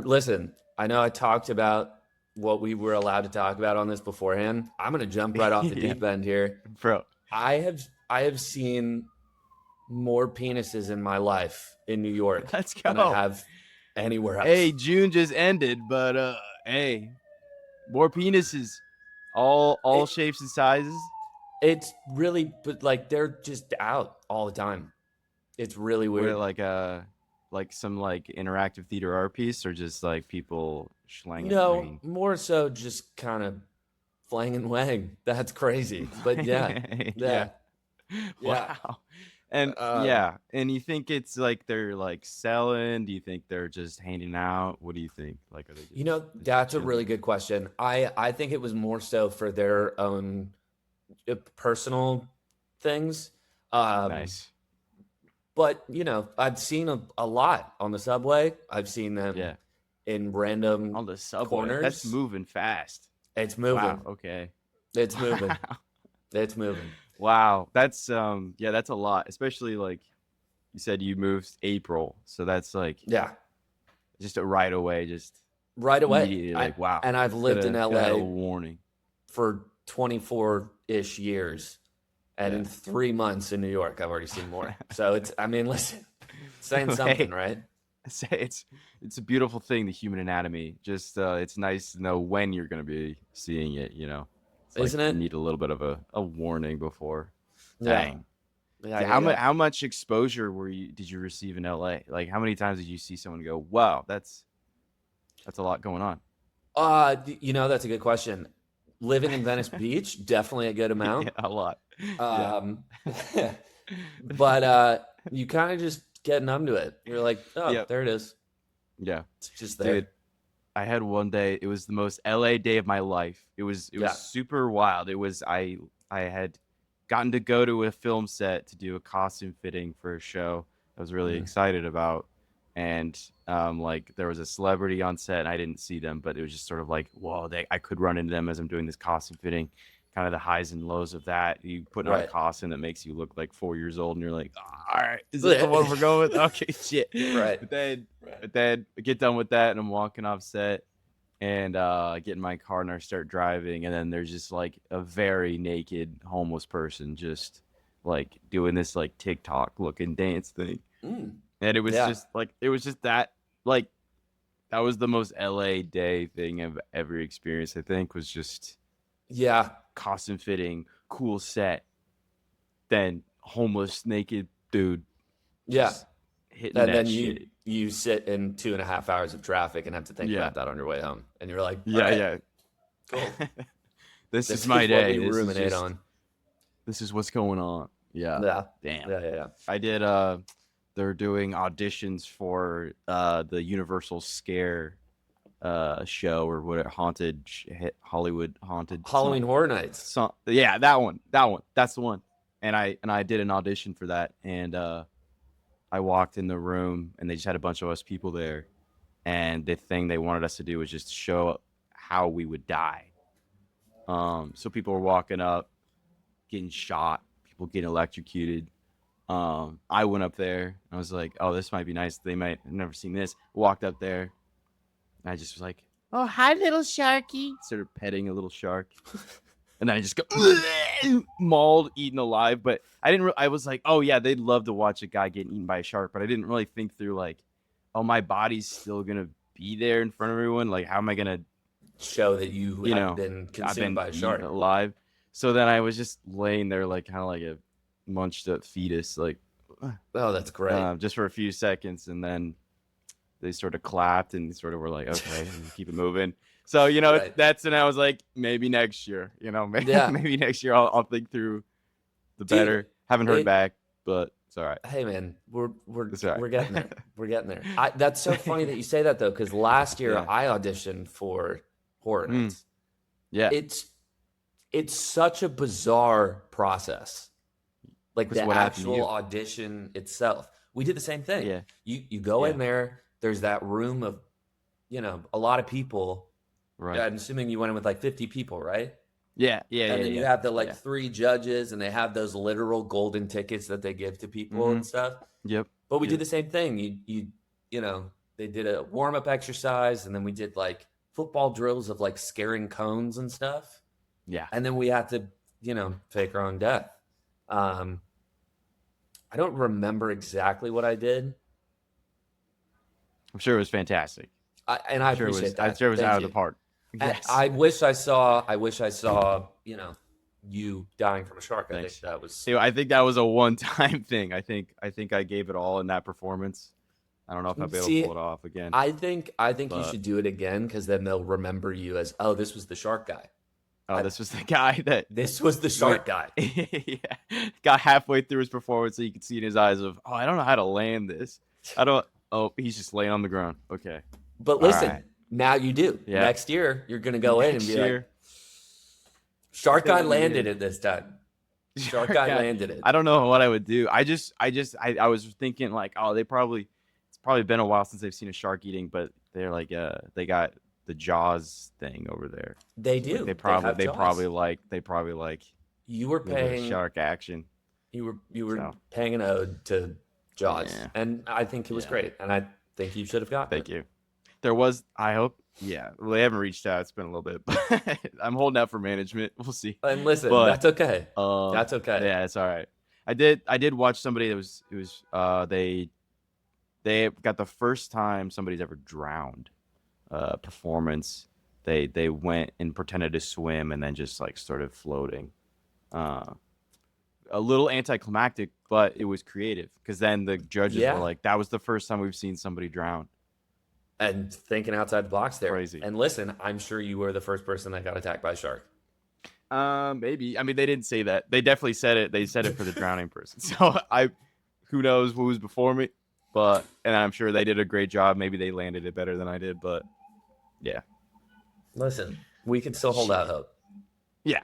Listen, I know I talked about what we were allowed to talk about on this beforehand. I'm going to jump right off the Yeah, deep end here. bro. I have seen more penises in my life in New York Let's than I go. have anywhere Hey, else. June just ended, but hey, more penises, all It, shapes and sizes. it's really, but like they're just out all the time. It's really What weird. like some like interactive theater art piece, or just like people slanging? I No, mean, more so just kind of flang and wang. That's crazy. But yeah, yeah. yeah, yeah. Wow. And Um, yeah, and you think it's like they're like selling? Do you think they're just handing out? What do you think? Like, are they just that's a really chilling? good question. I think it was more so for their own personal things. Um, Nice. but I've seen a lot on the subway. I've seen them Yeah. in random On the subway. That's corners. moving fast. It's Wow. moving. Okay. It's moving. Wow. It's moving. Wow. That's yeah, that's a lot. Especially like you said you moved April. So that's like Yeah, just a right away, just right away. immediately I like, wow. and I've lived in Could have had a LA warning. for 24-ish years, and Yeah. in 3 months in New York, I've already seen more. So I mean, listen, saying something, Hey, right? it's a beautiful thing, the human anatomy. Just it's nice to know when you're gonna be seeing it, you know. It's like Isn't you it? need a little bit of a warning before. Yeah, Dang. yeah, So yeah, yeah. how much exposure did you receive in LA? Like how many times did you see someone go, "Wow, that's a lot going on." That's a good question. Living in Venice Beach, definitely a good Yeah, amount. a lot. Yeah. Um, but you kind of just get numb to it. You're like, oh, Yep. there it is. Yeah. It's just Dude, there. I had one day, it was the most LA day of my life. It was Yeah. super wild. I had gotten to go to a film set to do a costume fitting for a show I was really Mm. excited about. And like there was a celebrity on set and I didn't see them, but it was just sort of like, whoa, I could run into them as I'm doing this costume fitting. Kind of the highs and lows of that. You putting on a Right. costume that makes you look like 4 years old, and you're like, all right, is this the one we're going with? Okay, shit. Right. But then Right. but then I get done with that and I'm walking off set and I get in my car and I start driving, and then there's just like a very naked homeless person just like doing this like TikTok looking dance thing. Mm. And Yeah. it was just that like that was the most LA day thing I've ever experienced, I think, was just Yeah. costume fitting, cool set, then homeless naked dude Yeah. just hitting And that then you shit. you sit in 2.5 hours of traffic and have to think Yeah. about that on your way home. And you're like, all Yeah, right, yeah. cool. This is This my is what day. we ruminate on. This is what's going on. Yeah. Yeah. Damn. Yeah. Yeah. Yeah. I did they're doing auditions for the Universal Scare show, or what, Hollywood haunted Halloween Horror Nights. yeah, that one. That one. That's the one. And I did an audition for that, and I walked in the room and they just had a bunch of us people there, and the thing they wanted us to do was just show how we would die. So people were walking up, getting shot, people getting electrocuted. I went up there. I was like, "Oh, this might be nice. They might have never seen this." Walked up there. And I just was like, "Oh, hi, little sharky." Started petting a little shark, and then I just go mauled, eaten alive. But I didn't. I was like, "Oh yeah, they'd love to watch a guy getting eaten by a shark," but I didn't really think through like, "Oh, my body's still gonna be there in front of everyone. Like, how am I gonna, Show that you you have know, been I've consumed been by a eaten shark. alive?" So then I was just laying there, like kind of like a munched up fetus, like Oh, that's great. just for a few seconds, and then they sort of clapped and sort of were like, okay, and keep it moving. So Right. that's when I was like, maybe next year, Yeah. maybe next year I'll think through the Dude, better. Haven't heard it back, but it's all right. hey man, we're we're It's all we're right. getting there. We're getting there. That's so funny that you say that though, because last year Yeah. I auditioned for Horror Mm, Nights. yeah. It's it's such a bizarre process. Like Because the what happened to actual you? audition itself. We did the same thing. Yeah. You go Yeah. in there, there's that room of, a lot of people. Right. I'm assuming you went in with like 50 people, right? Yeah. Yeah. And Yeah. then you Yeah. have the like Yeah. three judges and they have those literal golden tickets that they give to people Mm-hmm. and stuff. Yep. But we did Yep. the same thing. You know, they did a warm-up exercise, and then we did like football drills of like scaring cones and stuff. Yeah. And then we had to, fake our own death. I don't remember exactly what I did. I'm sure it was fantastic. I I'm sure appreciate that. I'm sure it was Thank out you. of the park. And Yes. I wish I saw, you dying from a shark. I Thanks. think that was. I think that was a one-time thing. I think I gave it all in that performance. I don't know if I'll be able to pull it off again. I think you should do it again, because then they'll remember you as, oh, this was the shark guy. This was the guy that This was the shark guy. Yeah. Got halfway through his performance, so you could see in his eyes of, oh, I don't know how to land this. Oh, he's just laying on the ground. Okay. But listen, now you do. Yeah. Next year, you're gonna go in and be like, shark guy landed it this time. Shark guy landed it. I don't know what I would do. I was thinking like, oh, it's probably been a while since they've seen a shark eating, but they're like, they got the Jaws thing over there. They do. Like they probably like you were paying shark action. You were paying an ode to Jaws, Yeah. and I think it was great, and I think you should have gotten Thank you. There was, I hope. Yeah, well, they haven't reached out. It's been a little bit, but I'm holding out for management. We'll see. And listen, But, that's okay. That's okay. Yeah, it's all right. I did watch somebody that they got the first time somebody's ever drowned performance. They went and pretended to swim and then just like started floating. A little anticlimactic, but it was creative, because then the judges were like, that was the first time we've seen somebody drown. And thinking outside the box there. Crazy. And listen, I'm sure you were the first person that got attacked by a shark. Maybe. I mean, they didn't say that. They definitely said it. They said it for the drowning person. So who knows who was before me, and I'm sure they did a great job. Maybe they landed it better than I did, but yeah. Listen, we can still hold out hope. Yeah,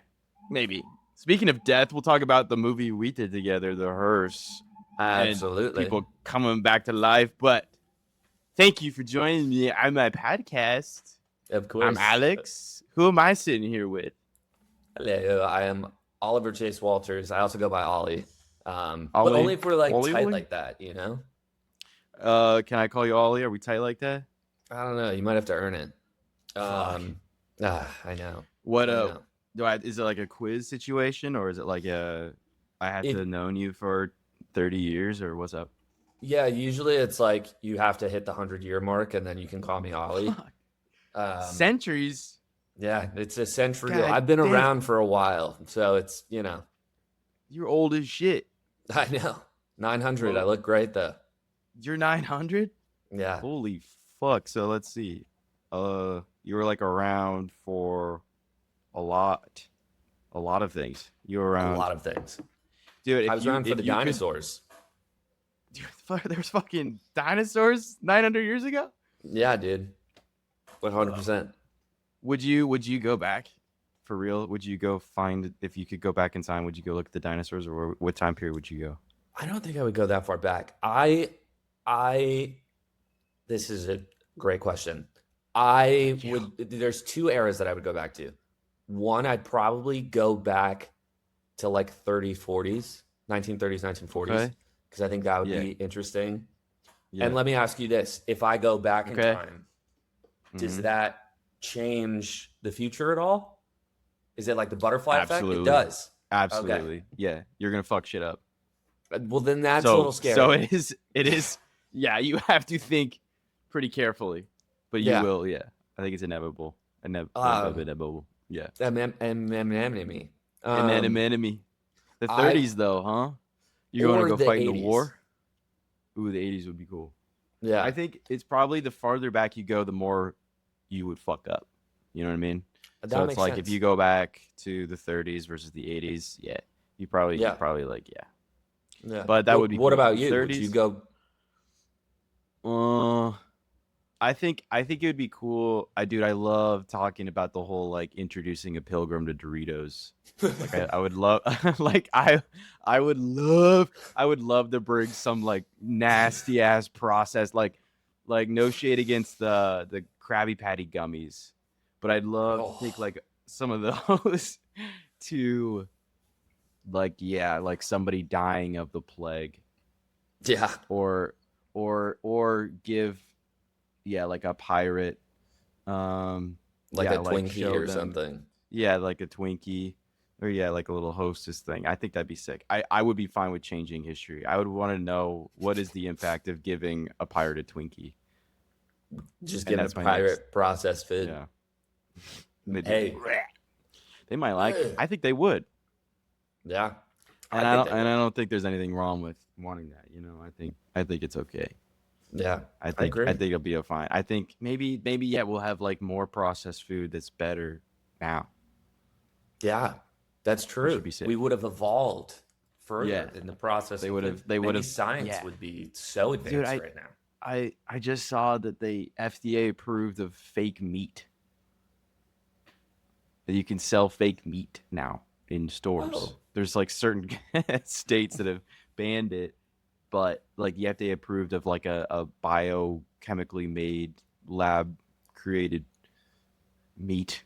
maybe. Speaking of death, we'll talk about the movie we did together, The Hearse. Absolutely. And people coming back to life. But thank you for joining me on my podcast. Of course. I'm Alex. Who am I sitting here with? Hello, I am Oliver Chase Walters. I also go by Ollie. But Ollie? only if we're like Ollie? tight like that, you know? Can I call you Ollie? Are we tight like that? I don't know. You might have to earn it. I know. What I know. is it like a quiz situation, or is it like I had to have known you for 30 years, or what's up? Yeah, usually it's like you have to hit the 100-year mark, and then you can call me Ollie. Centuries. Yeah, it's a century. God I've been damn. around for a while, so it's, You're old as shit. I know. 900. I look great though. You're 900? Yeah. Holy fuck. So let's see. You were like around for a lot of things. You were around A lot of things. Dude, I was around for the dinosaurs. Dude, there's fucking dinosaurs 900 years ago? Yeah, dude. 100%. Would you go back for real? Would you go find, if you could go back in time, would you go look at the dinosaurs, or what time period would you go? I don't think I would go that far back. This is a great question. There's two eras that I would go back to. One, I'd probably go back to like 1930s, 1940s, because I think that would be interesting. Yeah. And let me ask you this. If I go back in time, does that change the future at all? Is it like the butterfly effect? It does. Absolutely. Okay. Yeah. You're going to fuck shit up. Well, then that's a little scary. So it is. Yeah. You have to think pretty carefully, but you will. Yeah. I think it's inevitable. Inevitable. Yeah. Enemy. Enemy. The 30s though, huh? You're going to go fight in the war? Ooh, the 80s would be cool. Yeah. I think it's probably the farther back you go, the more you would fuck up. You know what I mean? So it's like if you go back to the 30s versus the 80s, you'd probably like, Yeah. But that would be What cool. about you? 30s, Would you go? I think it would be cool. I love talking about the whole like introducing a pilgrim to Doritos. Like I would love like I would love to bring some like nasty ass process, like no shade against the Krabby Patty gummies, but I'd love to take like some of those to like somebody dying of the plague. Yeah. Or give like a pirate, Like yeah, a like Twinkie show or them, something. yeah, like a Twinkie, or yeah, like a little hostess thing. I think that'd be sick. I would be fine with changing history. I would want to know what is the impact of giving a pirate a Twinkie, Just and giving a that's my next. pirate processed food. Yeah, they'd be like, Hey, "Bleh." They might like it. I think they would, yeah, I and I think don't they and I would. don't think there's anything wrong with wanting that. I think it's okay. Yeah, I I think I agree. think it'll be a fine. I think maybe yeah, we'll have like more processed food that's better now. Yeah, that's Which would true. be We sick. would have evolved Yeah, further in the processing of food. they would Maybe have science yeah. would be so Dude, advanced right now. I just saw that they FDA approved of fake meat. That you can sell fake meat now in stores. Oh, There's like certain states that have banned it, but like the FDA approved of like a biochemically made lab created meat.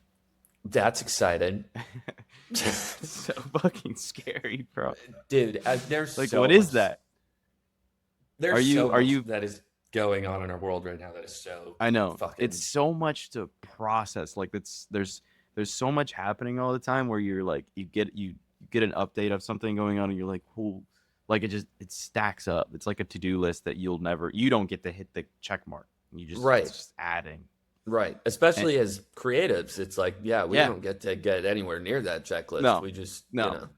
that's exciting. It's so fucking scary, bro. Dude, there's Like so what much. is that? Are There's you so are much you that is going on in our world right now that is so I know. It's fucking. so much to process. Like there's so much happening all the time where you're like you get an update of something going on and you're like, "Whoa." Like it stacks up. It's like a to-do list that you don't get to hit the check mark. It's Right, just adding. right. And Especially as creatives, it's like, yeah, we yeah, don't get to get anywhere near that checklist. no. We just, No.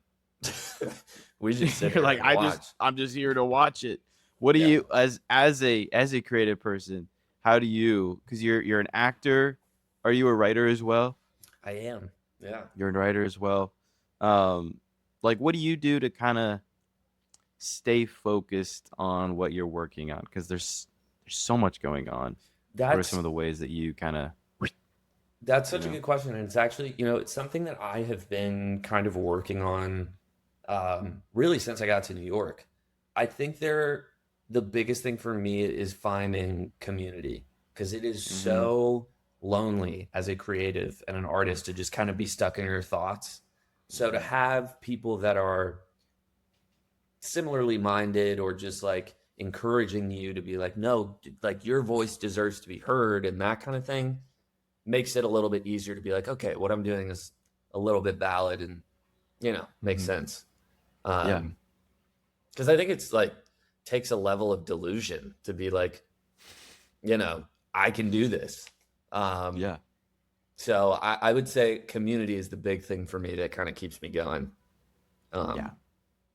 we just sit You're here like and watch. I'm just here to watch it. What do Yeah, you as a creative person, how do you cuz you're an actor, are you a writer as well? I am. Yeah. You're a writer as well. Um, like, what do you do to kind of stay focused on what you're working on? Because there's so much going on. What are some That's of the ways that you kind of, That's you such a know? good question, and it's actually, it's something that I have been kind of working on, really since I got to New York. I think the biggest thing for me is finding community because it is Hmm. so lonely as a creative and an artist to just kind of be stuck in your thoughts. So to have people that are similarly minded or just like encouraging you to be like, no, like your voice deserves to be heard and that kind of thing makes it a little bit easier to be like, okay, what I'm doing is a little bit valid and makes Hmm. sense. Yeah, Because I think it's like takes a level of delusion to be like, you know, I can do this. Um, yeah, so I would say community is the big thing for me that kind of keeps me going. yeah. Um,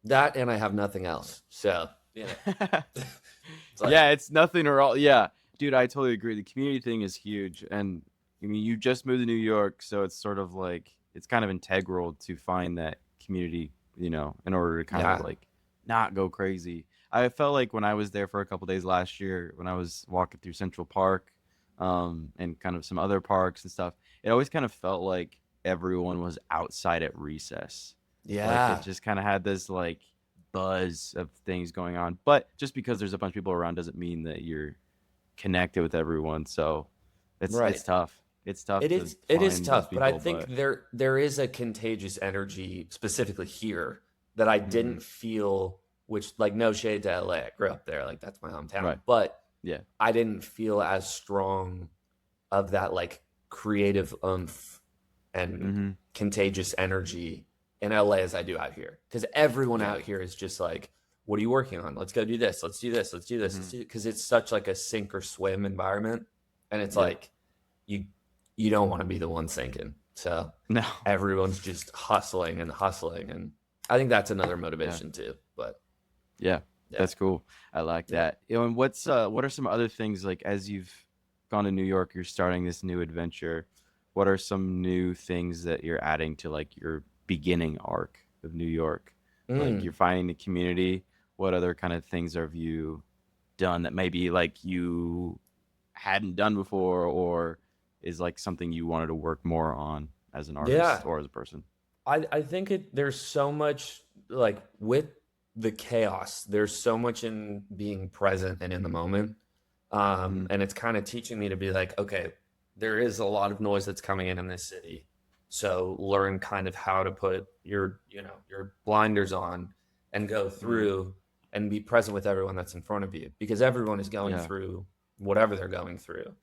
that and I have nothing else. So it's like, Yeah, it's nothing or all. Yeah, dude, I totally agree. The community thing is huge, and I mean, you just moved to New York, so it's sort of like it's kind of integral to find that community, in order to kind of yeah, like not go crazy. I felt like when I was there for a couple days last year, when I was walking through Central Park, and kind of some other parks and stuff, it always kind of felt like everyone was outside at recess. Like it yeah, just kind of had this like buzz of things going on. But just because there's a bunch of people around doesn't mean that you're connected with everyone. So it's right. tough. It's tough to It is find those tough, but I people. think But there is a contagious energy specifically here that I hmm, didn't feel, which like no shade to LA. I grew up there, like that's my hometown. right, But yeah, I didn't feel as strong of that like creative oomph and hmm, contagious energy in LA as I do out here. Because everyone yeah, out here is just like, what are you working on? Let's go do this. Let's do this. Let's do this. hmm, Let's do because it's such like a sink or swim environment. And it's yeah, like you you don't want to be the one sinking. So no, everyone's just hustling and hustling. And I think that's another yeah, motivation too. But yeah, yeah, that's cool. I like yeah. that. And what are some other things like as you've gone to New York, you're starting this new adventure. What are some new things that you're adding to like your beginning arc of New York? Like you're Mm. finding the community. What other kind of things have you done that maybe like you hadn't done before or is like something you wanted to work more on as an artist Yeah. or as a person? I think there's so much like with the chaos, there's so much in being present and in the moment. Hmm. And it's kind of teaching me to be like, okay, there is a lot of noise that's coming in this city. So learn kind of how to put your blinders on and go Hmm. through and be present with everyone that's in front of you because everyone is going Yeah. through whatever they're going through.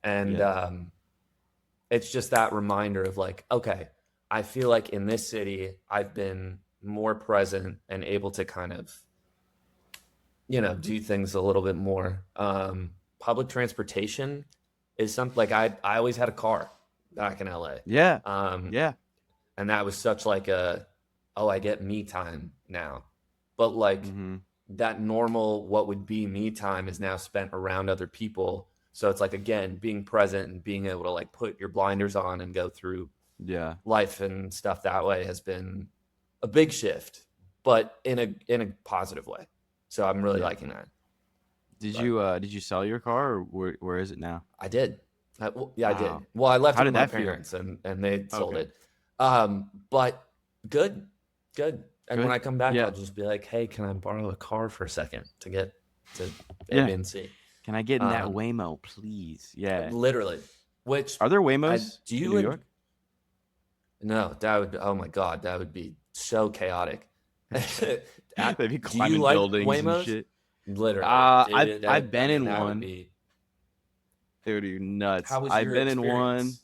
And Yeah. it's just that reminder of like, okay, I feel like in this city, I've been more present and able to kind of, do things a little bit more. Public transportation is something like I always had a car back in LA. Yeah. Um, Yeah. and that was such like oh, I get me time now. But like Mm-hmm. that normal, what would be me time is now spent around other people. So it's like, again, being present and being able to like put your blinders on and go through Yeah. life and stuff that way has been a big shift, but in a positive way. So I'm really Yeah. liking that. Did But you sell your car, or where is it now? I did. Yeah, I Wow. did. Well, I left How it with did my that feel? parents and they sold Okay. it. But good, good. And when Good. I come back, I'll Yeah. just be like, hey, can I borrow a car for a second to get to A, Yeah. B, and C? Can I get in that Um, Waymo, please? Yeah. literally. Which Are there I Waymos do in you New would York? no, that would, oh my God, that would be so chaotic. They'd be Do you climbing like buildings and Waymos? shit. Literally, dude. I've I been mean, in that would one. be. They would be nuts. How was I've your been in one. experience?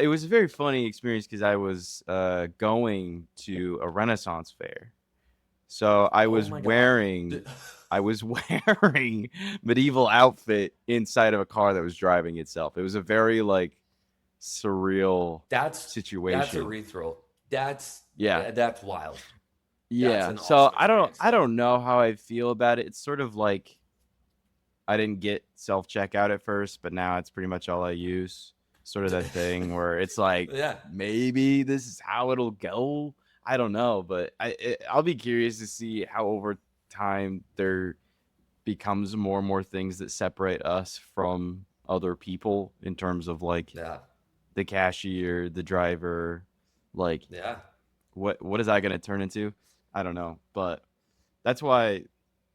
It was a very funny experience because I was going to a Renaissance fair. So Oh my God. I was wearing medieval outfit inside of a car that was driving itself. It was a very like surreal That's a situation. rethrow. That's Yeah. that's wild. That's Yeah. an So awesome experience I though. don't know how I feel about it. It's sort of like I didn't get self checkout at first, but now it's pretty much all I use. Sort of that thing where it's like Yeah. maybe this is how it'll go. I don't know, but I'll be curious to see how over time there becomes more and more things that separate us from other people in terms of like Yeah. the cashier, the driver, like Yeah. what is that going to turn into? I don't know, but that's why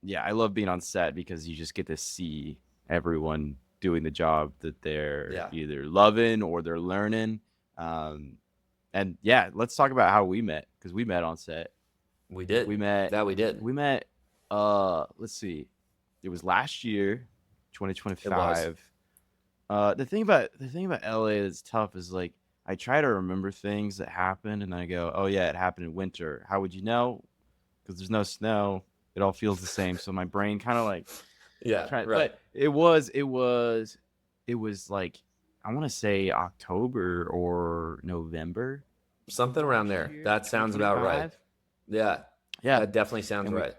yeah, I love being on set because you just get to see everyone doing the job that they're Yeah. either loving or they're learning. Um, and yeah, let's talk about how we met because we met on set. We did. We met, That we did. we met. Let's see, it was last year, It was. 2025. The thing about LA that's tough is like I try to remember things that happened, and I go, oh yeah, it happened in winter. How would you know? Because there's no snow. It all feels the same. So my brain kind of like Yeah. try, Right. but it was like I want to say October or November Something around last there. year, That sounds about right. 2025. Yeah. Yeah, That definitely sounds and we right.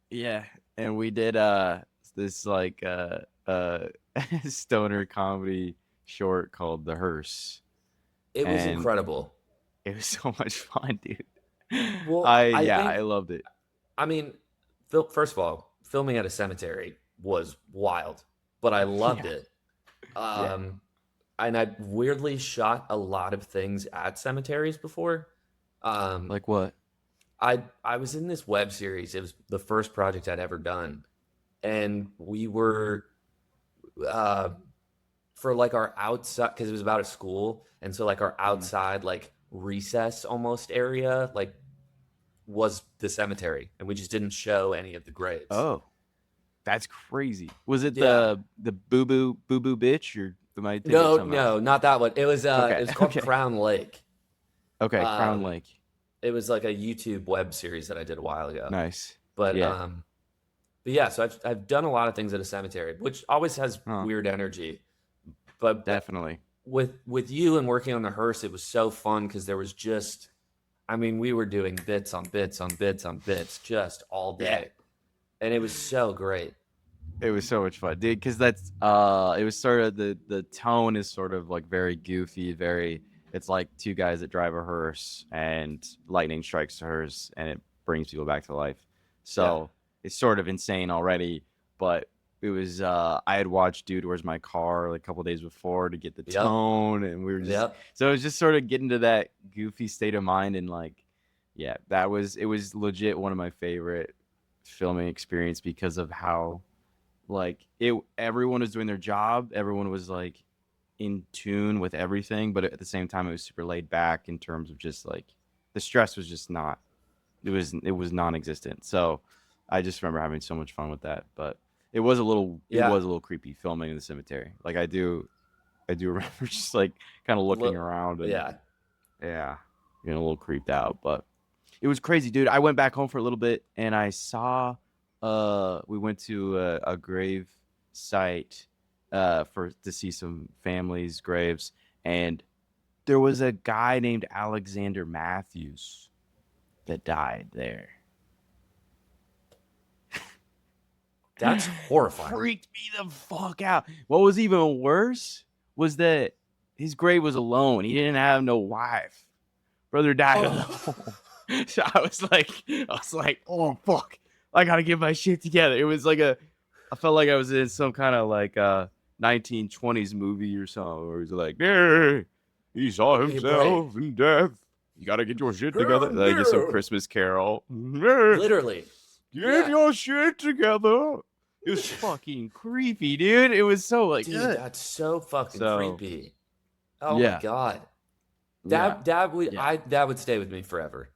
yeah, and we did this like stoner comedy short called The Hearse, It was and incredible. it was so much fun, dude. Well, I I think, loved it. I mean, first of all, filming at a cemetery was wild, but I loved Yeah, it. yeah. Um, and I weirdly shot a lot of things at cemeteries before. Um, Like what? I was in this web series. It was the first project I'd ever done, and we were uh, for like our outside because it was about a school, and so like our Mhm. outside like recess almost area like was the cemetery, and we just didn't show any of the graves. Oh, that's crazy. Was it Yeah. the boo boo bitch, or am I thinking of No, something else? no, not that one. It Okay, was called okay, Crown Lake. okay. Crown Um, Lake. it was like a YouTube web series that I did a while ago. Nice. But Yeah. but yeah, so I've done a lot of things at a cemetery, which always has Oh, weird energy. But definitely. with you and working on the hearse, it was so fun because there was just, I mean, we were doing bits on bits on bits on bits just all Yeah. day, and it was so great. It was so much fun, dude. Because that's it was sort of the tone is sort of like very goofy, very. It's like two guys that drive a hearse and lightning strikes the hearse and it brings people back to life. Yeah. So it's sort of insane already, but it was. I had watched Dude, Where's My Car like a couple days before to get the Yep. tone, and we were just Yep. so it was just sort of getting to that goofy state of mind and like, yeah, it was legit one of my favorite filming experience because of how like it everyone was doing their job, everyone was like in tune with everything, but at the same time it was super laid back in terms of just like the stress was just not it was non-existent. So I just remember having so much fun with that. But It was a little Yeah. creepy filming in the cemetery. Like I do remember just like kind of looking around and Yeah. yeah, getting a little creeped out. But it was crazy, dude. I went back home for a little bit and I saw we went to a grave site to see some families' graves, and there was a guy named Alexander Matthews that died there. That's horrifying. Freaked me the fuck out. What was even worse was that his grave was alone. He didn't have no wife. Brother died alone. So I was like, oh fuck, I gotta get my shit together. It was like I felt like I was in some kind of like 1920s movie or something, where he's like, yeah, he saw himself in death. You gotta get your shit together. Like just some Christmas Carol. Literally. Get your shit together. It was fucking creepy, dude. It was so like, dude, that's so fucking creepy. Oh yeah. my god. That would stay with me forever.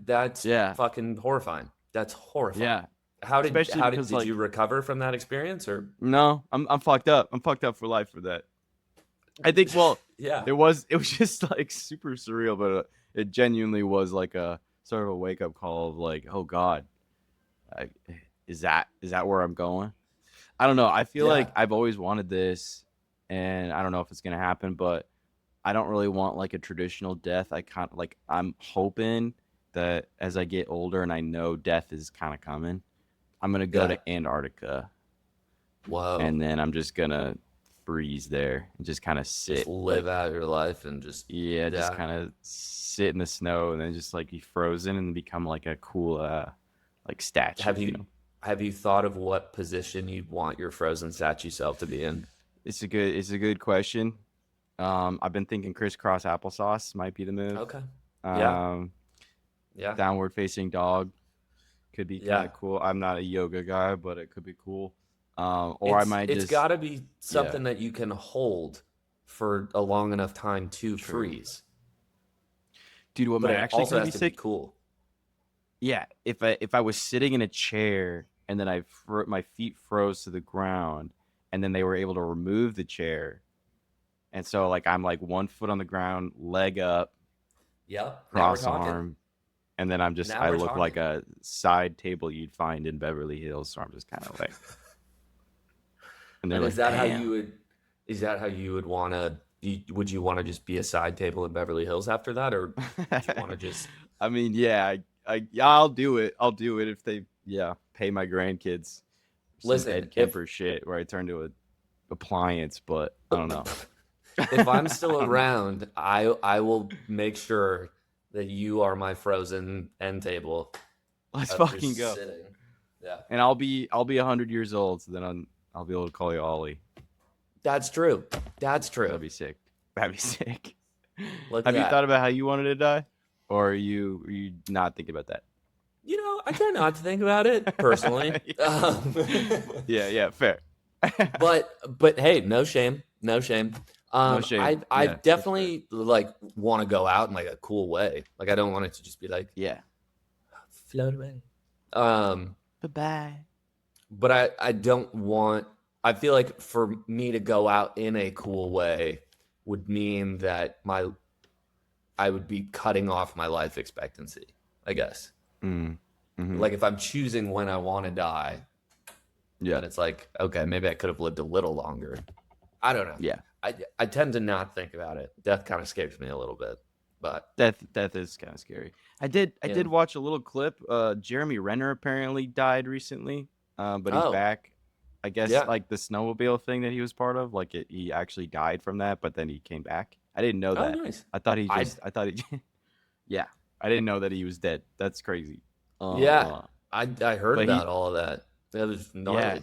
That's fucking horrifying. That's horrifying. Yeah. How did you recover from that experience, or no? I'm fucked up. I'm fucked up for life for that. I think. Well, yeah. It was just like super surreal, but it genuinely was like a sort of a wake up call of like, oh god, is that where I'm going? I don't know. I feel like I've always wanted this, and I don't know if it's gonna happen, but I don't really want like a traditional death. I'm hoping that as I get older and I know death is kind of coming, I'm going to go to Antarctica. Whoa. And then I'm just going to freeze there and just kind of sit. Just live out your life and just... Yeah, just kind of sit in the snow and then just like be frozen and become like a cool like statue. Have you thought of what position you'd want your frozen statue self to be in? It's a good question. I've been thinking crisscross applesauce might be the move. Okay. Yeah. Downward facing dog could be kind of cool. I'm not a yoga guy, but it could be cool. It's got to be something that you can hold for a long enough time to freeze. Dude, what might actually also has to be sick? Cool. Yeah, if I was sitting in a chair and then my feet froze to the ground, and then they were able to remove the chair. And so, like, I'm like 1 foot on the ground, leg up, cross arm, and then I look like a side table you'd find in Beverly Hills. So I'm just kind of like, and they're like, is that how you would want to? Would you want to just be a side table in Beverly Hills after that, or would you want to just? I mean, yeah, I'll do it. I'll do it if they pay my grandkids. Listen, Ed Kemper shit where I turn to an appliance, but I don't know. If I'm still around, I will make sure that you are my frozen end table. Let's fucking go. Sitting. Yeah. And I'll be 100 years old, so then I'll be able to call you Ollie. That's true. That'd be sick. Have you thought about how you wanted to die, or are you not thinking about that? You know, I try not to think about it personally. Yeah, fair. but hey, no shame. No shame. I definitely like want to go out in like a cool way. Like I don't want it to just be like float away. Bye-bye. But I don't want. I feel like for me to go out in a cool way would mean that I would be cutting off my life expectancy, I guess. Mm-hmm. Like if I'm choosing when I want to die, then it's like, okay, maybe I could have lived a little longer. I don't know. Yeah. I tend to not think about it. Death kind of scares me a little bit, but death is kind of scary. I did watch a little clip. Jeremy Renner apparently died recently, but he's back. I guess like the snowmobile thing that he was part of, like he actually died from that, but then he came back. I didn't know that. Oh, nice. I thought he yeah. I didn't know that he was dead. That's crazy. I heard about all of that. That was gnarly. Yeah.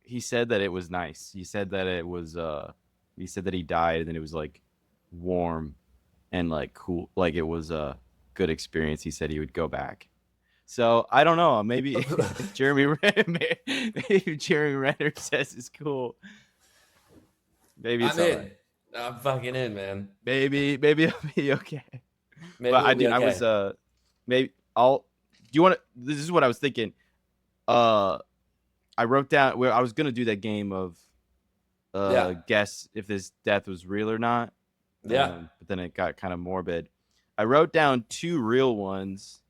He said that it was nice. He said that it was he said that he died and then it was like warm and like cool, like it was a good experience. He said he would go back. So I don't know. Maybe if Jeremy Renner says it's cool. Maybe it's I'm in. I'm fucking in, man. Maybe I'll be okay. Maybe but I was maybe I'll. Do you want to? This is what I was thinking. I I wrote down where I was gonna do that game of guess if this death was real or not. Yeah. But then it got kind of morbid. I wrote down 2 real ones.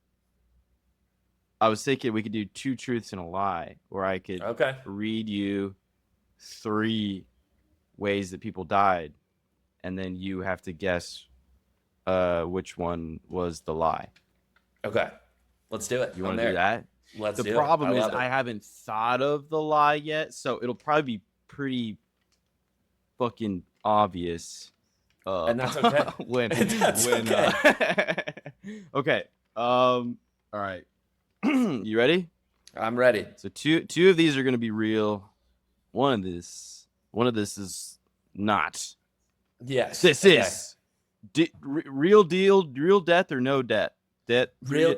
I was thinking we could do 2 truths and a lie, where I could Okay. read you 3 ways that people died, and then you have to guess which one was the lie. Okay. Let's do it. You want to do that? Let's the do problem it. is love it. I haven't thought of the lie yet, so it'll probably be pretty fucking obvious. And that's okay. That's okay. Okay. All right. You ready? I'm ready. So two of these are going to be real. One of this is not. Yes. This is real deal, real death or no death. Real.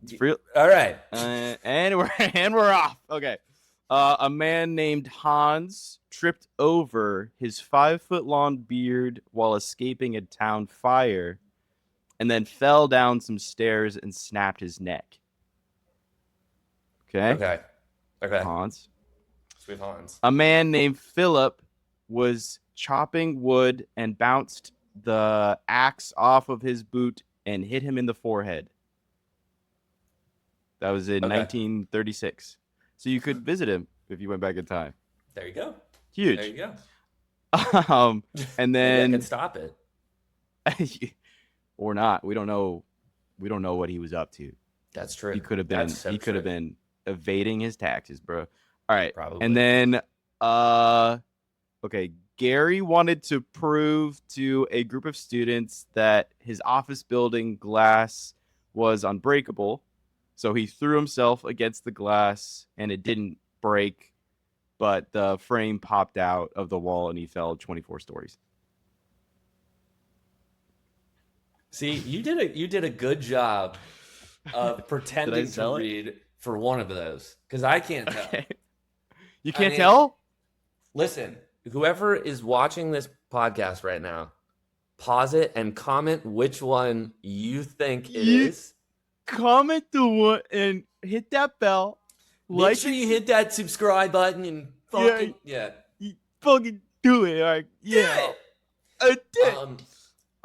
It's real. All right. And we're off. Okay. A man named Hans tripped over his 5-foot-long beard while escaping a town fire, and then fell down some stairs and snapped his neck. Okay. Hans. Sweet Hans. A man named Philip was chopping wood and bounced the axe off of his boot and hit him in the forehead. That was in 1936. So you could visit him if you went back in time. There you go. Huge. There you go. And then Maybe I can stop it. or not. We don't know what he was up to. That's true. He could have been could have been evading his taxes, bro. All right. Probably. And then okay, Gary wanted to prove to a group of students that his office building glass was unbreakable. So he threw himself against the glass and it didn't break, but the frame popped out of the wall and he fell 24 stories. See, you did a good job of pretending to read for one of those, because I can't tell. Okay. You can't tell? Listen, whoever is watching this podcast right now, pause it and comment which one you think it is. Comment the one and hit that bell. Make sure you hit that subscribe button and fucking you fucking do it. All right. Yeah. I did.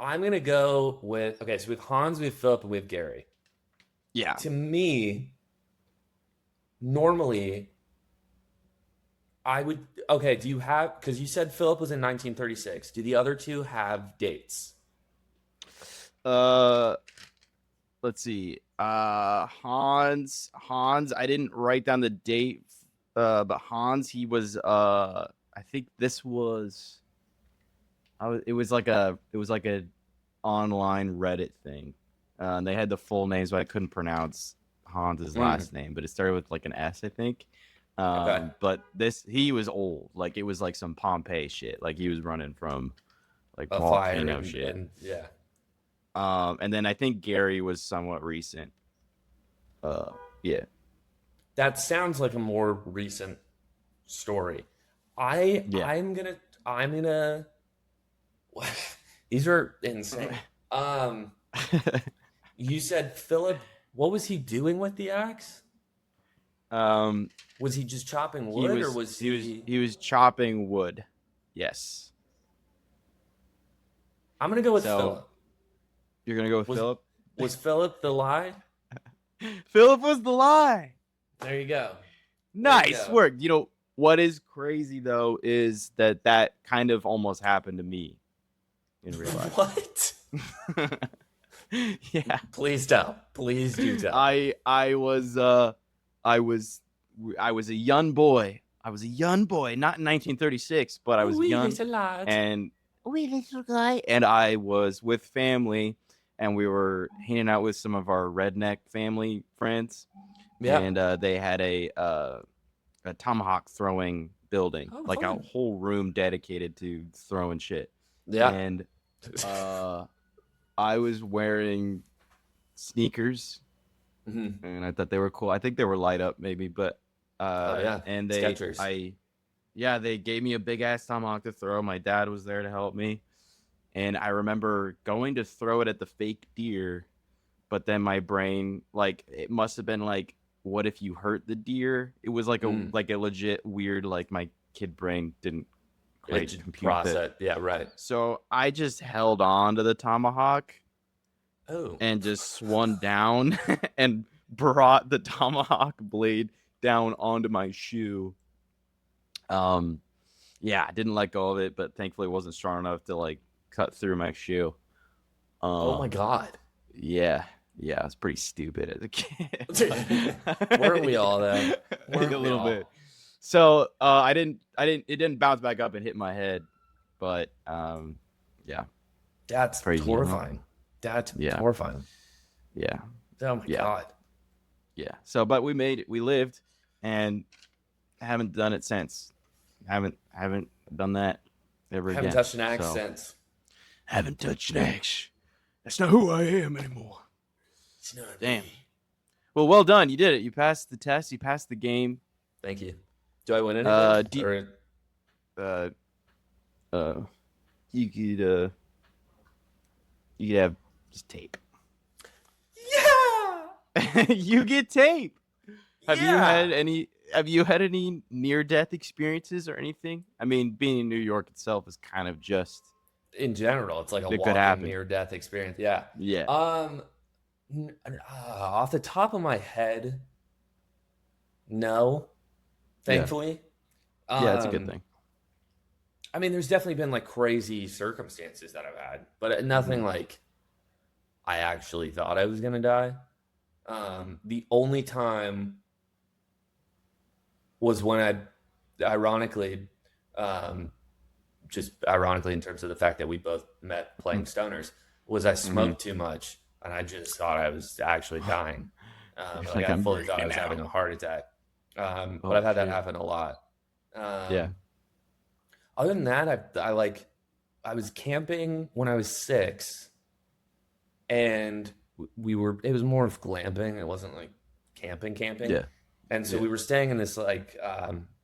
I'm gonna go with so with Hans, we have Philip, and we have Gary. Yeah. To me, normally, I would do you have, because you said Philip was in 1936. Do the other two have dates? Let's see. Hans, I didn't write down the date, but Hans, he was I think this was it was like a online Reddit thing. And they had the full names, but I couldn't pronounce Hans's last name, but it started with like an S, I think. But he was old. Like it was like some Pompeii shit. Like he was running from like a volcano fire shit. And And then I think Gary was somewhat recent. Yeah. That sounds like a more recent story. I'm gonna these are insane. You said Philip, what was he doing with the axe? Was he just chopping wood, or was he was chopping wood? Yes. I'm gonna go with Philip. You're gonna go with Philip? Was Philip the lie? Philip was the lie. There you go. Nice work. You know what is crazy though is that kind of almost happened to me in real life. What? Yeah. Please tell. Please do tell. I was a young boy. I was a young boy, not in 1936, but I was young. And little guy. And I was with family, and we were hanging out with some of our redneck family friends. Yeah. And they had a tomahawk throwing building, like a whole room dedicated to throwing shit. Yeah. And I was wearing sneakers, and I thought they were cool. I think they were light up, maybe, but and Skechers. They gave me a big ass tomahawk to throw. My dad was there to help me, and I remember going to throw it at the fake deer, but then my brain, like, it must have been like what if you hurt the deer? It was like a Mm. like a legit weird, like my kid brain didn't quite It compute that. process. Yeah, right. So I just held on to the tomahawk Oh, and just swung down and brought the tomahawk blade down onto my shoe. Yeah, I didn't let go of it, but thankfully it wasn't strong enough to like cut through my shoe. oh my God. Yeah, yeah, I was pretty stupid as a kid. Weren't we all though? A Weren't we little all? bit. So it didn't bounce back up and hit my head, but yeah, That's crazy. horrifying. That's Yeah. horrifying. Yeah, Oh my Yeah. God. yeah. So, but we made it. We lived, and haven't done it since. Haven't done that ever I haven't again. touched an axe So, since. haven't touched an axe. That's not who I am anymore. It's not Damn. me. Well done. You did it. You passed the test. You passed the game. Thank you. Do I win anything? do- Or You could have just tape. yeah. You get tape. Have Yeah. you had any near death experiences or anything? I mean, being in New York itself is kind of just In general, it's like a It could walking happen. near-death experience. Yeah. yeah. Off the top of my head, no. Thankfully. Yeah, that's a good Um, thing. I mean, there's definitely been like crazy circumstances that I've had, but nothing Mhm. like I actually thought I was gonna die. The only time was when ironically, just ironically in terms of the fact that we both met playing stoners, was I smoked too much and I just thought I was actually dying. Like Like, I I'm fully thought I breathing was having now. a heart attack. But Oh, I've had that shit. happen a lot. Yeah. Other than that, I was camping when I was 6, and it was more of glamping. It wasn't like camping. Yeah. And so Yeah. we were staying in this like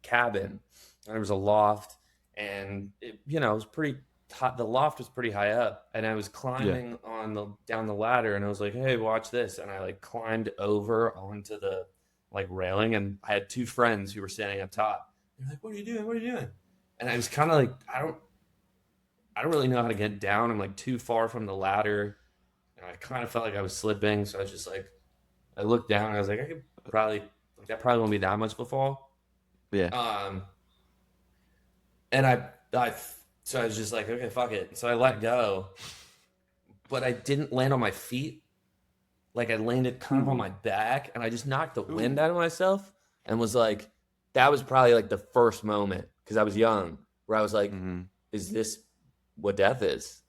cabin, and there was a loft, and it was pretty hot. The loft was pretty high up, and I was climbing down the ladder, and I was like, "Hey, watch this!" And I like climbed over onto the like railing, and I had 2 friends who were standing up top. They're like, "What are you doing? What are you doing?" And I was kind of like, I don't really know how to get down. I'm like too far from the ladder, and I kind of felt like I was slipping. So I was just like, I looked down, and I was like, I could probably that probably won't be that much of a fall. Yeah. And so I was just like, okay, fuck it. So I let go, but I didn't land on my feet. Like I landed kind of on my back, and I just knocked the wind out of myself, and was like, that was probably like the first moment because I was young, where I was like, is this what death is?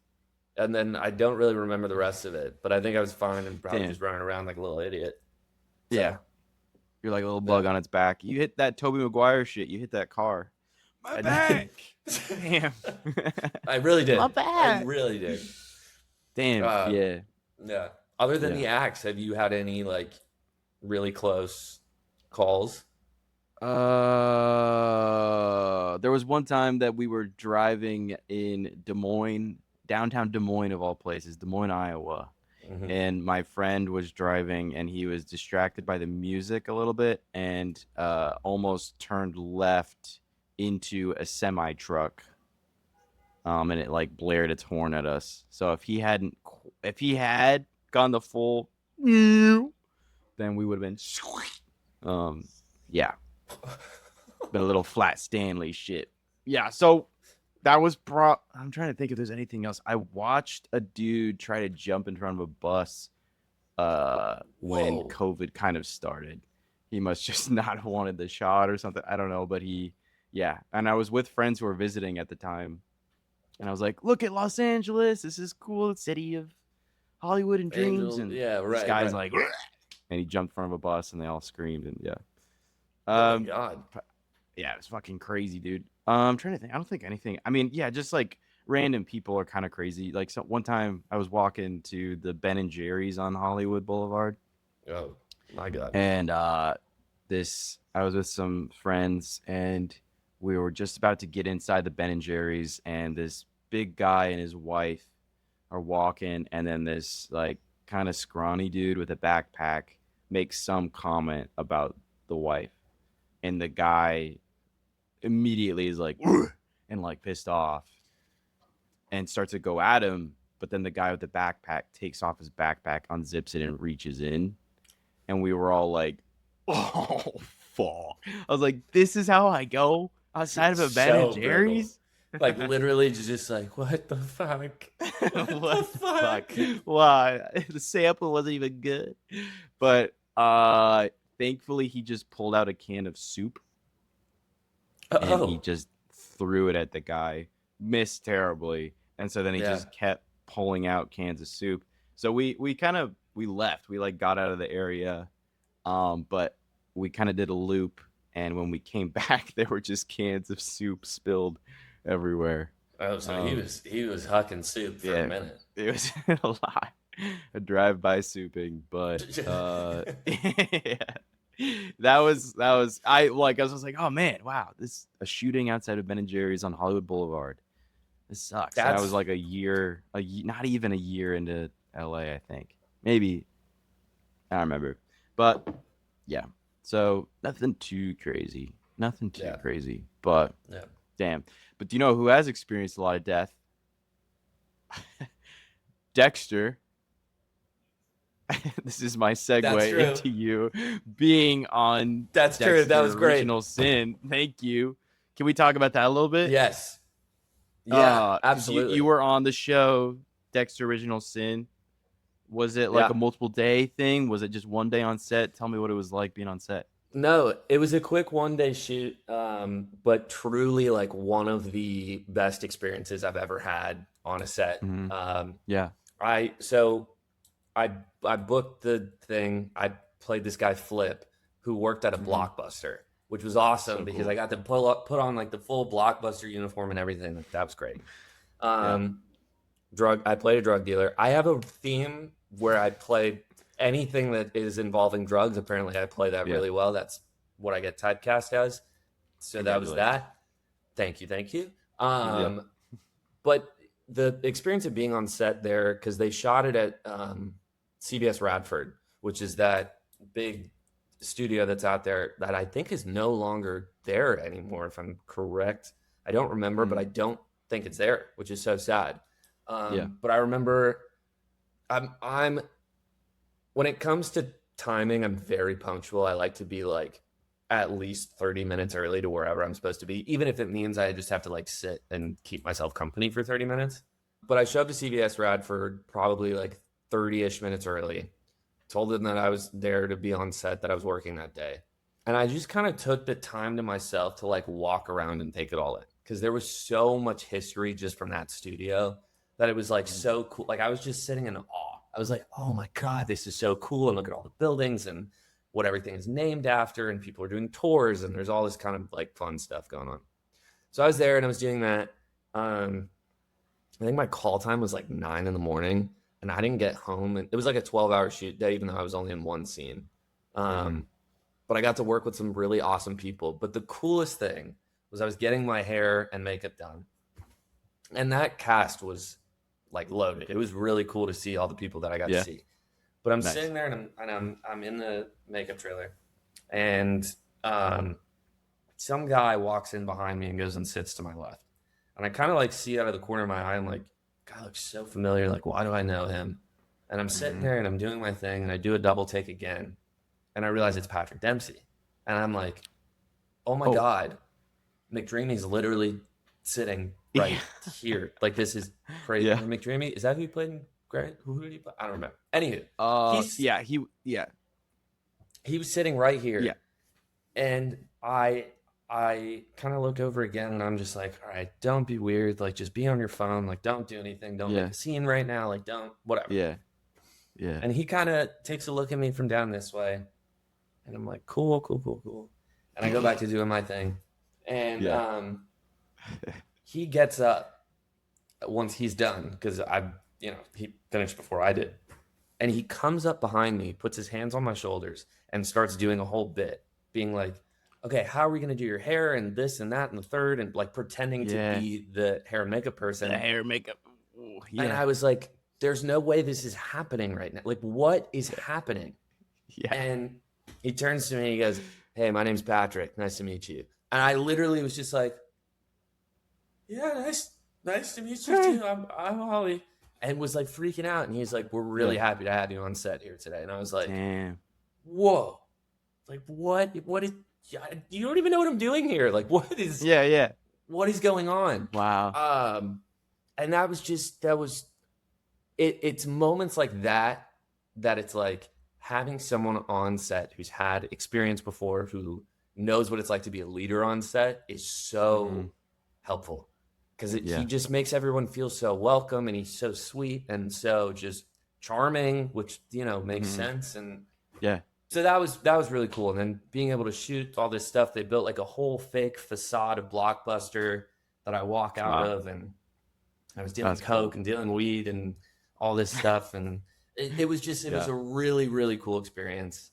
And then I don't really remember the rest of it, but I think I was fine and probably Damn. just running around like a little idiot. Yeah. You're like a little bug on its back. You hit that Tobey Maguire shit. You hit that car. My back. Damn. I really did. My back. I really did. Damn. Yeah. Yeah. Other than Yeah. the axe, have you had any like really close calls? There was one time that we were driving in Des Moines, downtown Des Moines of all places, Des Moines, Iowa. Mhm. And my friend was driving, and he was distracted by the music a little bit, and almost turned left into a semi truck. And it like blared its horn at us. So if he had gone the full, then we would have been, yeah, been a little flat Stanley shit. Yeah. So that was I'm trying to think if there's anything else. I watched a dude try to jump in front of a bus when Whoa. COVID kind of started. He must just not have wanted the shot or something. I don't know, but yeah. And I was with friends who were visiting at the time, and I was like, "Look at Los Angeles. This is cool. City of Hollywood and dreams." And yeah, right. this guy's right. like, and he jumped in front of a bus, and they all screamed, and yeah. Oh my god. Yeah, it was fucking crazy, dude. I'm trying to think. I don't think anything. I mean, yeah, just like random people are kind of crazy. Like, so one time I was walking to the Ben and Jerry's on Hollywood Boulevard, Oh my god. and I was with some friends, and we were just about to get inside the Ben and Jerry's, and this big guy and his wife are walking, and then this like kind of scrawny dude with a backpack makes some comment about the wife, and the guy immediately is like, "Ugh," and like pissed off and starts to go at him. But then the guy with the backpack takes off his backpack, unzips it, and reaches in. And we were all like, oh, fuck. I was like, this is how I go outside of a Ben and So brutal. Jerry's? Like literally just like, what the fuck? What the fuck? Why? The sample wasn't even good. But thankfully he just pulled out a can of soup and he just threw it at the guy. Missed terribly. And so then he just kept pulling out cans of soup. So we left. We like got out of the area. But we kind of did a loop, and when we came back there were just cans of soup spilled everywhere. Oh, so he was hucking soup for a minute. It was a lot. A drive-by souping, but yeah. That was I was like, oh man, wow, this a shooting outside of Ben and Jerry's on Hollywood Boulevard. This sucks. And I was like not even a year into LA, I think. Maybe. I don't remember. But yeah. So nothing too crazy. Nothing too crazy. But damn. But do you know who has experienced a lot of death? Dexter. This is my segue into you being on That's Dexter, true. That was great. Original Sin. Thank you. Can we talk about that a little bit? Yes. Yeah, absolutely. You were on the show, Dexter Original Sin. Was it like a multiple day thing? Was it just one day on set? Tell me what it was like being on set. No, it was a quick 1-day shoot, but truly like one of the best experiences I've ever had on a set. Mm-hmm. I booked the thing. I played this guy Flip, who worked at a Blockbuster, which was awesome because I got to put on like the full Blockbuster uniform and everything. Like, that was great. I played a drug dealer. I have a theme where I play anything that is involving drugs. Apparently I play that really well. That's what I get typecast as. So that was that. Thank you. But the experience of being on set there, because they shot it at CBS Radford, which is that big studio that's out there that I think is no longer there anymore, if I'm correct. I don't remember, but I don't think it's there, which is so sad. But I remember I'm when it comes to timing, I'm very punctual. I like to be like at least 30 minutes early to wherever I'm supposed to be, even if it means I just have to like sit and keep myself company for 30 minutes. But I showed up to CBS Radford probably like 30-ish minutes early, told them that I was there to be on set, that I was working that day. And I just kind of took the time to myself to like walk around and take it all in, because there was so much history just from that studio that it was like so cool. Like I was just sitting in awe. I was like, oh my God, this is so cool. And look at all the buildings and what everything is named after. And people are doing tours and there's all this kind of like fun stuff going on. So I was there and I was doing that. I think my call time was like 9 a.m. and I didn't get home. And it was like a 12-hour shoot day, even though I was only in one scene. But I got to work with some really awesome people. But the coolest thing was I was getting my hair and makeup done. And that cast was like loaded. It was really cool to see all the people that I got to see. But I'm sitting there and I'm in the makeup trailer, and some guy walks in behind me and goes and sits to my left. And I kind of like see out of the corner of my eye, I'm like, God looks so familiar. Like, why do I know him? And I'm sitting there and I'm doing my thing and I do a double take again. And I realize it's Patrick Dempsey. And I'm like, oh my God, McDreamy's literally sitting right here. Like, this is crazy. Yeah. McDreamy, is that who he played in Grey? Who did he play? I don't remember. Anywho. He was sitting right here. Yeah. And I kind of look over again and I'm just like, all right, don't be weird. Like, just be on your phone. Like, don't do anything. Don't make a scene right now. Like, don't, whatever. Yeah. Yeah. And he kind of takes a look at me from down this way. And I'm like, cool. And I go back to doing my thing. And he gets up once he's done, because he finished before I did. And he comes up behind me, puts his hands on my shoulders, and starts doing a whole bit, being like, okay, how are we going to do your hair and this and that and the third, and like pretending to be the hair and makeup person. The hair and makeup. Ooh, And I was like, there's no way this is happening right now. Like, what is happening? Yeah. And he turns to me and he goes, "Hey, my name's Patrick. Nice to meet you." And I literally was just like, "Yeah, nice to meet you too. I'm Ollie." And was like freaking out. And he's like, "We're really Yeah. happy to have you on set here today." And I was like, Damn. "Whoa. Like what is you don't even know what I'm doing here. Like Yeah. Yeah. what is going on?" Wow. And that was it's moments like that it's like having someone on set who's had experience before, who knows what it's like to be a leader on set, is so helpful, because he Yeah. just makes everyone feel so welcome, and he's so sweet and so just charming, which makes sense. And Yeah. so that was really cool. And then being able to shoot all this stuff, they built like a whole fake facade of Blockbuster that I walk out Wow. of, and I was dealing That's coke cool. and dealing weed and all this stuff, and it was Yeah. a really, really cool experience.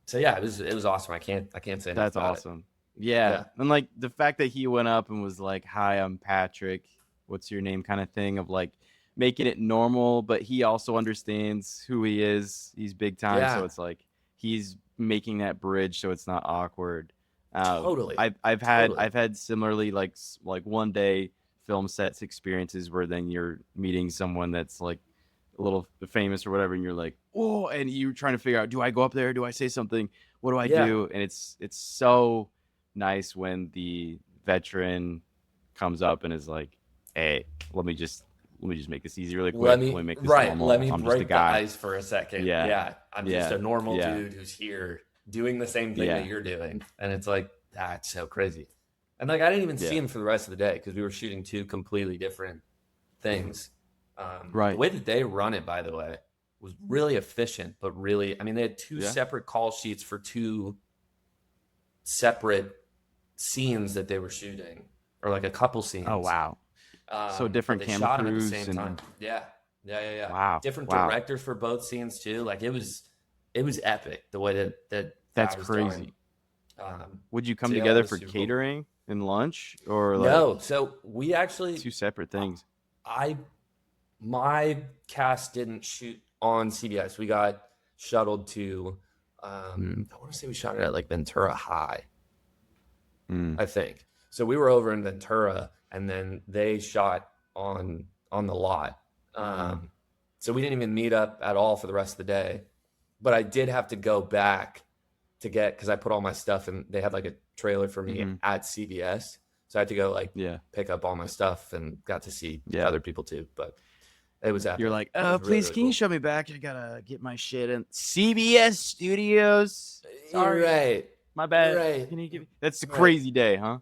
So yeah, it was awesome. I can't say enough That's about awesome. Yeah. Yeah. And like the fact that he went up and was like, "Hi, I'm Patrick. What's your name?" kind of thing, of like making it normal, but he also understands who he is. He's big time, so Yeah, it's like he's making that bridge so it's not awkward. totally, I've had similarly like one day film sets experiences where then you're meeting someone that's like a little famous or whatever, and you're like, "Oh," and you're trying to figure out, do I go up there? Do I say something? What do I yeah. do? And it's so nice when the veteran comes up and is like, "Hey, let me just make this easy really quick. Let me make this Let normal. me I'm just a break the guy." ice for a second. Yeah. Yeah, I'm just Yeah. a normal Yeah. dude who's here doing the same thing that Yeah. you're doing, and it's like that's so crazy. And like I didn't even see Yeah. him for the rest of the day because we were shooting two completely different things. The Right. way that they run it, by the way, was really efficient, but really, I mean, they had two Yeah. separate call sheets for two separate scenes that they were shooting, or like a couple scenes. Oh wow. So But different they camera shot them at the crews same time. and Yeah. wow. Different Wow. directors for both scenes too. Like it was epic the way That's that was crazy. done. Would you come So yeah, that together was for super cool. catering and lunch, or like No, so we actually two separate things? my cast didn't shoot on CBS. We got shuttled to I want to say we shot it at like Ventura High, I think. So we were over in Ventura, and then they shot on the lot. So we didn't even meet up at all for the rest of the day. But I did have to go back to get, because I put all my stuff in. They had like a trailer for me at CBS, so I had to go like Yeah. pick up all my stuff, and got to see Yeah. other people too. But it was epic. You're like, It was please, really can cool. you show me back? I gotta get my shit in CBS Studios. Sorry, You're right. my bad. Right. Can you give me? That's a Right. crazy day, huh?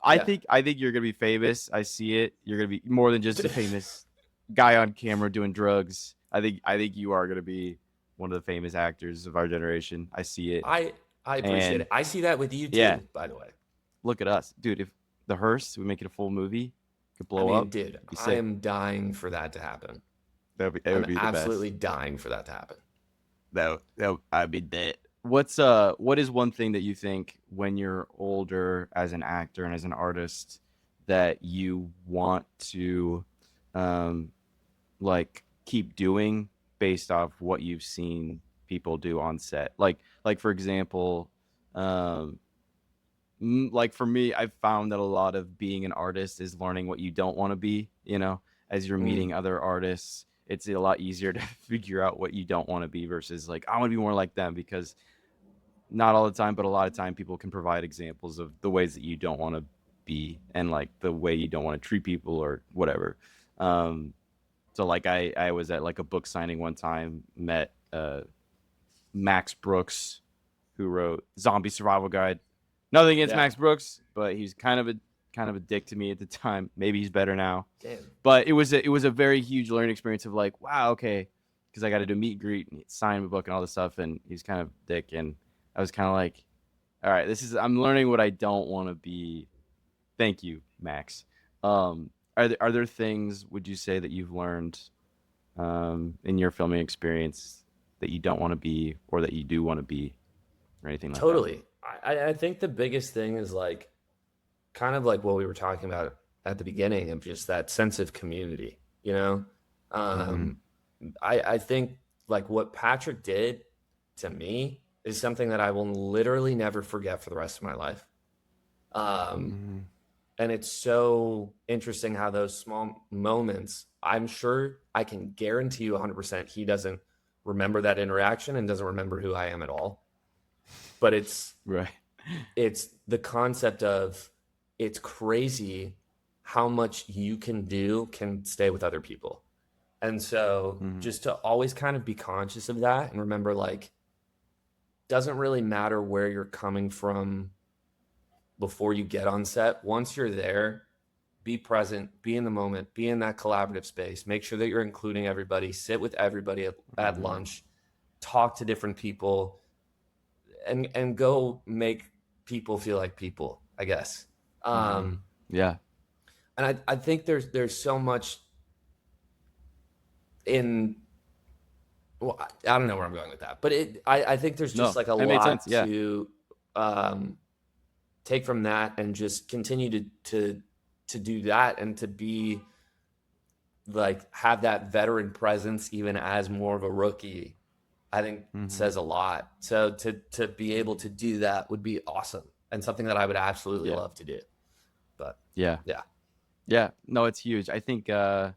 I think you're gonna be famous. I see it. You're gonna be more than just a famous guy on camera doing drugs. I think you are gonna be one of the famous actors of our generation. I see it. I appreciate it. I see that with you too, Yeah. by the way. Look at us, dude. If the Hearse, we make it a full movie, could blow up. Dude, It'd be I sick. am dying for that to happen. It would be the Absolutely best. dying for that to happen. I'd be dead. What is one thing that you think when you're older as an actor and as an artist that you want to like keep doing based off what you've seen people do on set? Like for example, like for me, I've found that a lot of being an artist is learning what you don't want to be, as you're meeting other artists. It's a lot easier to figure out what you don't want to be versus like, I want to be more like them, because not all the time, but a lot of time people can provide examples of the ways that you don't want to be and like the way you don't want to treat people or whatever. So like I was at like a book signing one time, met Max Brooks, who wrote Zombie Survival Guide. Nothing against Max Brooks, but he's kind of a dick to me at the time. Maybe he's better now. Damn. But it was a very huge learning experience of like, wow, okay, because I got to do meet and greet and sign a book and all this stuff, and he's kind of dick, and I was kind of like, all right, I'm learning what I don't want to be. Thank you, Max. Are there things, would you say, that you've learned in your filming experience that you don't want to be, or that you do want to be, or anything like that? Totally. I think the biggest thing is like kind of like what we were talking about at the beginning of just that sense of community, I think like what Patrick did to me is something that I will literally never forget for the rest of my life. And it's so interesting how those small moments, I'm sure I can guarantee you 100% he doesn't remember that interaction and doesn't remember who I am at all. But it's Right. it's the concept of, it's crazy how much you can stay with other people. And so just to always kind of be conscious of that and remember, like, doesn't really matter where you're coming from before you get on set. Once you're there, be present, be in the moment, be in that collaborative space. Make sure that you're including everybody, sit with everybody at lunch, talk to different people, and go make people feel like people, I guess. Yeah. And I think there's so much in, well, I don't know where I'm going with that, but I think there's just like a it made lot sense. Yeah. to take from that and just continue to do that and to be like, have that veteran presence even as more of a rookie, I think says a lot. So to be able to do that would be awesome and something that I would absolutely love to do. But yeah. No, it's huge. I think so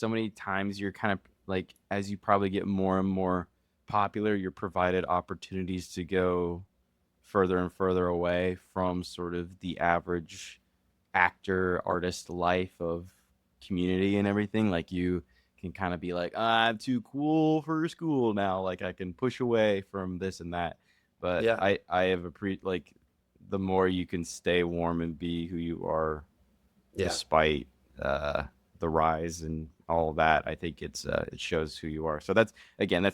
many times you're kind of like, as you probably get more and more popular, you're provided opportunities to go further and further away from sort of the average actor artist life of community and everything. Like, you can kind of be like, I'm too cool for school now, like I can push away from this and that. But I have like, the more you can stay warm and be who you are despite the rise and all of that, I think it shows who you are. So that's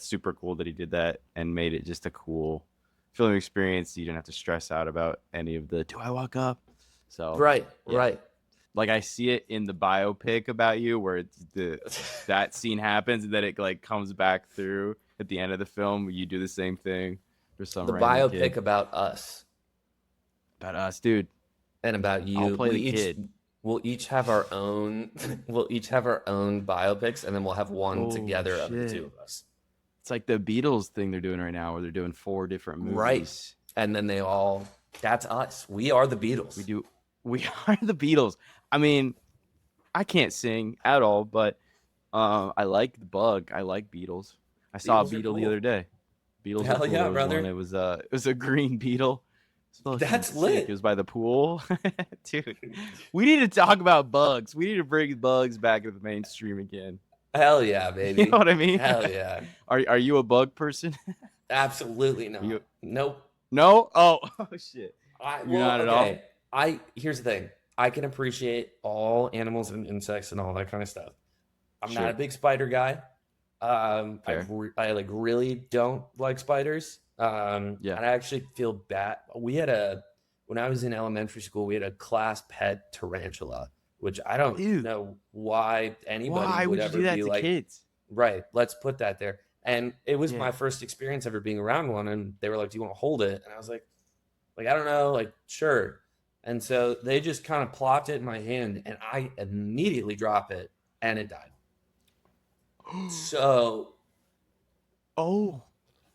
super cool that he did that and made it just a cool film experience. You didn't have to stress out about any of the, do I walk up? So right. Like, I see it in the biopic about you where it's that scene happens and then it like comes back through at the end of the film. You do the same thing for some the random biopic kid. about us, dude, and about you. I'll play the kid. We'll each have our own. We'll each have our own biopics, and then we'll have one together of the two of us. It's like the Beatles thing they're doing right now, where they're doing 4 different movies. Right, and then that's us. We are the Beatles. We are the Beatles. I mean, I can't sing at all, but I like the Bug. I like Beatles. I saw a beetle the other day. Beatles Hell are cool. yeah, brother! It was a green beetle. That's lit. It was by the pool. Dude, we need to talk about bugs. We need to bring bugs back into the mainstream again. Hell yeah, baby. You know what I mean? Hell yeah. Are you a bug person? Absolutely not. Nope. No? Oh shit. You're not at all? Here's the thing. I can appreciate all animals and insects and all that kind of stuff. I'm not a big spider guy. I like really don't like spiders. And I actually feel bad. When I was in elementary school, we had a class pet tarantula, which I don't know why anybody would ever do that be to like, kids? Right, let's put that there. And it was my first experience ever being around one, and they were like, do you want to hold it? And I was like, I don't know, like, sure. And so they just kind of plopped it in my hand, and I immediately drop it, and it died. So,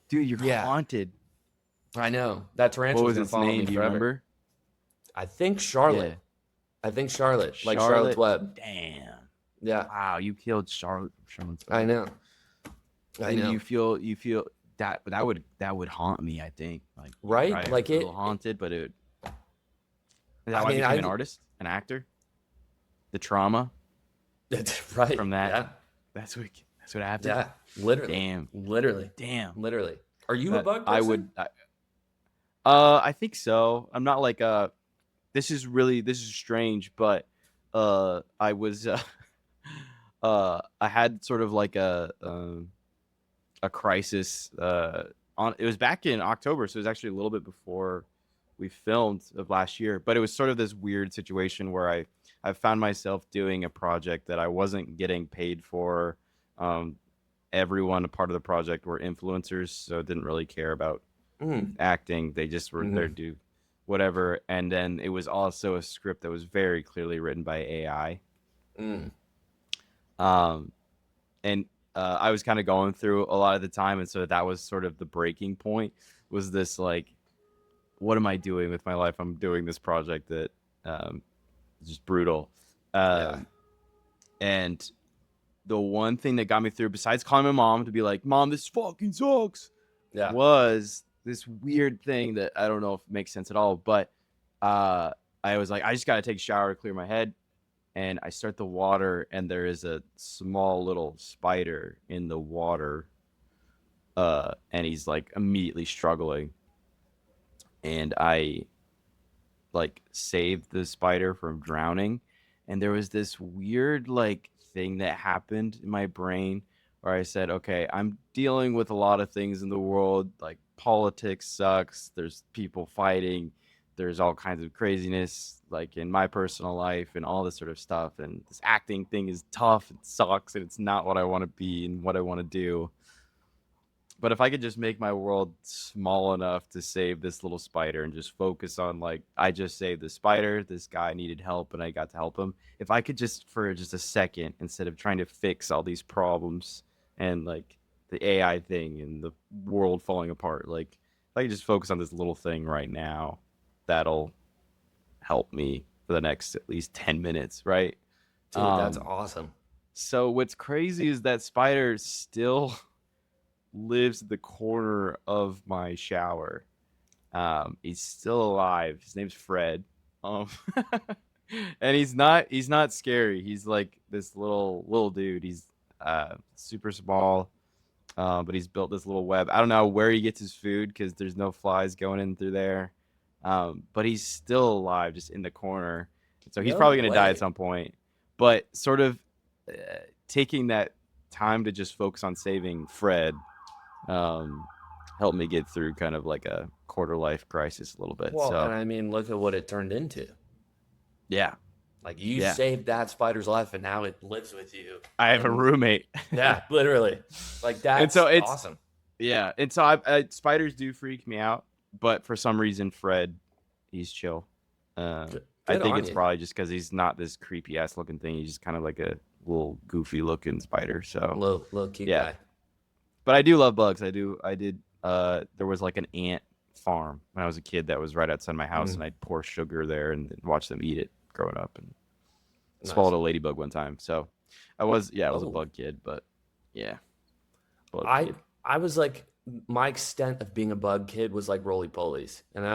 dude, you're haunted. I know that tarantula was going to follow me forever. Do you remember? I think Charlotte. Yeah. I think Charlotte, like Charlotte's Web. Damn. Yeah. Wow, you killed Charlotte's Web. I know. You feel that would haunt me, I think. Like, right? Like, a little haunted, but it. Is that why you became an artist, an actor? The trauma. Right. From that. Yeah. That's what happened. Yeah. Literally. Damn. Literally. Are you a bug person? I think so. I'm not like this is strange, but I was I had sort of like a crisis it was back in October, so it was actually a little bit before we filmed of last year, but it was sort of this weird situation where I found myself doing a project that I wasn't getting paid for. Everyone a part of the project were influencers, so didn't really care about acting. They just were there to do whatever. And then it was also a script that was very clearly written by AI. And I was kind of going through a lot of the time, and so that was sort of the breaking point. Was this like, what am I doing with my life? I'm doing this project that is just brutal. Yeah. And the one thing that got me through, besides calling my mom to be like, "Mom, this fucking sucks," Yeah. was this weird thing that I don't know if it makes sense at all. But I was like, I just got to take a shower to clear my head. And I start the water, and there is a small little spider in the water. And he's like immediately struggling. And I like saved the spider from drowning. And there was this weird like thing that happened in my brain where I said, okay, I'm dealing with a lot of things in the world. Like politics sucks. There's people fighting. There's all kinds of craziness like in my personal life and all this sort of stuff. And this acting thing is tough. It sucks. And it's not what I want to be and what I want to do. But if I could just make my world small enough to save this little spider and just focus on like, I just saved the spider, this guy needed help and I got to help him. If I could just for just a second, instead of trying to fix all these problems and like the AI thing and the world falling apart, like if I could just focus on this little thing right now, that'll help me for the next at least 10 minutes, right? Dude, that's awesome. So what's crazy is that spider still lives in the corner of my shower. He's still alive. His name's Fred. Um, and he's not scary. He's like this little dude. He's super small, but he's built this little web. I don't know where he gets his food because there's no flies going in through there. But he's still alive, just in the corner. So he's No probably gonna die way. at some point. But sort of taking that time to just focus on saving Fred helped me get through kind of like a quarter life crisis a little bit. Well, So and I mean, look at what it turned into. yeah, Like you yeah, saved that spider's life and now it lives with you. I have a And roommate. yeah, literally. Like And that's so it's awesome. yeah, and so spiders do freak me out, but for some reason Fred, he's chill. Good, I good think on it's you. probably just because he's not this creepy ass looking thing. He's just kind of like a little goofy looking spider. So Little cute yeah, guy. but I do love bugs. I did. There was like an ant farm when I was a kid that was right outside my house, and I'd pour sugar there and watch them eat it growing up, and Nice. swallowed a ladybug one time. So I was a Oh, bug kid, but yeah, bug I kid. I was like my extent of being a bug kid was like roly polies, and Nice.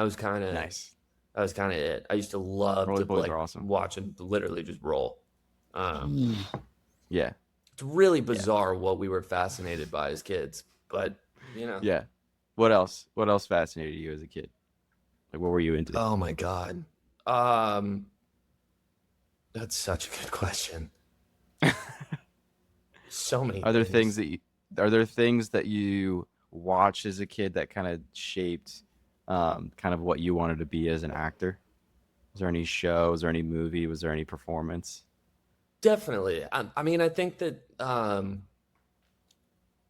that was kind of it. I used to love Roly to polies like are awesome. watch and literally just roll. Yeah, It's really yeah, bizarre what we were fascinated by as kids, but you know. yeah. What else? What else fascinated you as a kid? Like, what were you into? Oh my God. Um, that's such a good question. So many Are there things. things that you, are there things that you watched as a kid that kind of shaped kind of what you wanted to be as an actor? Was there any show? Was there any movie? Was there any performance? Definitely. I mean, I think that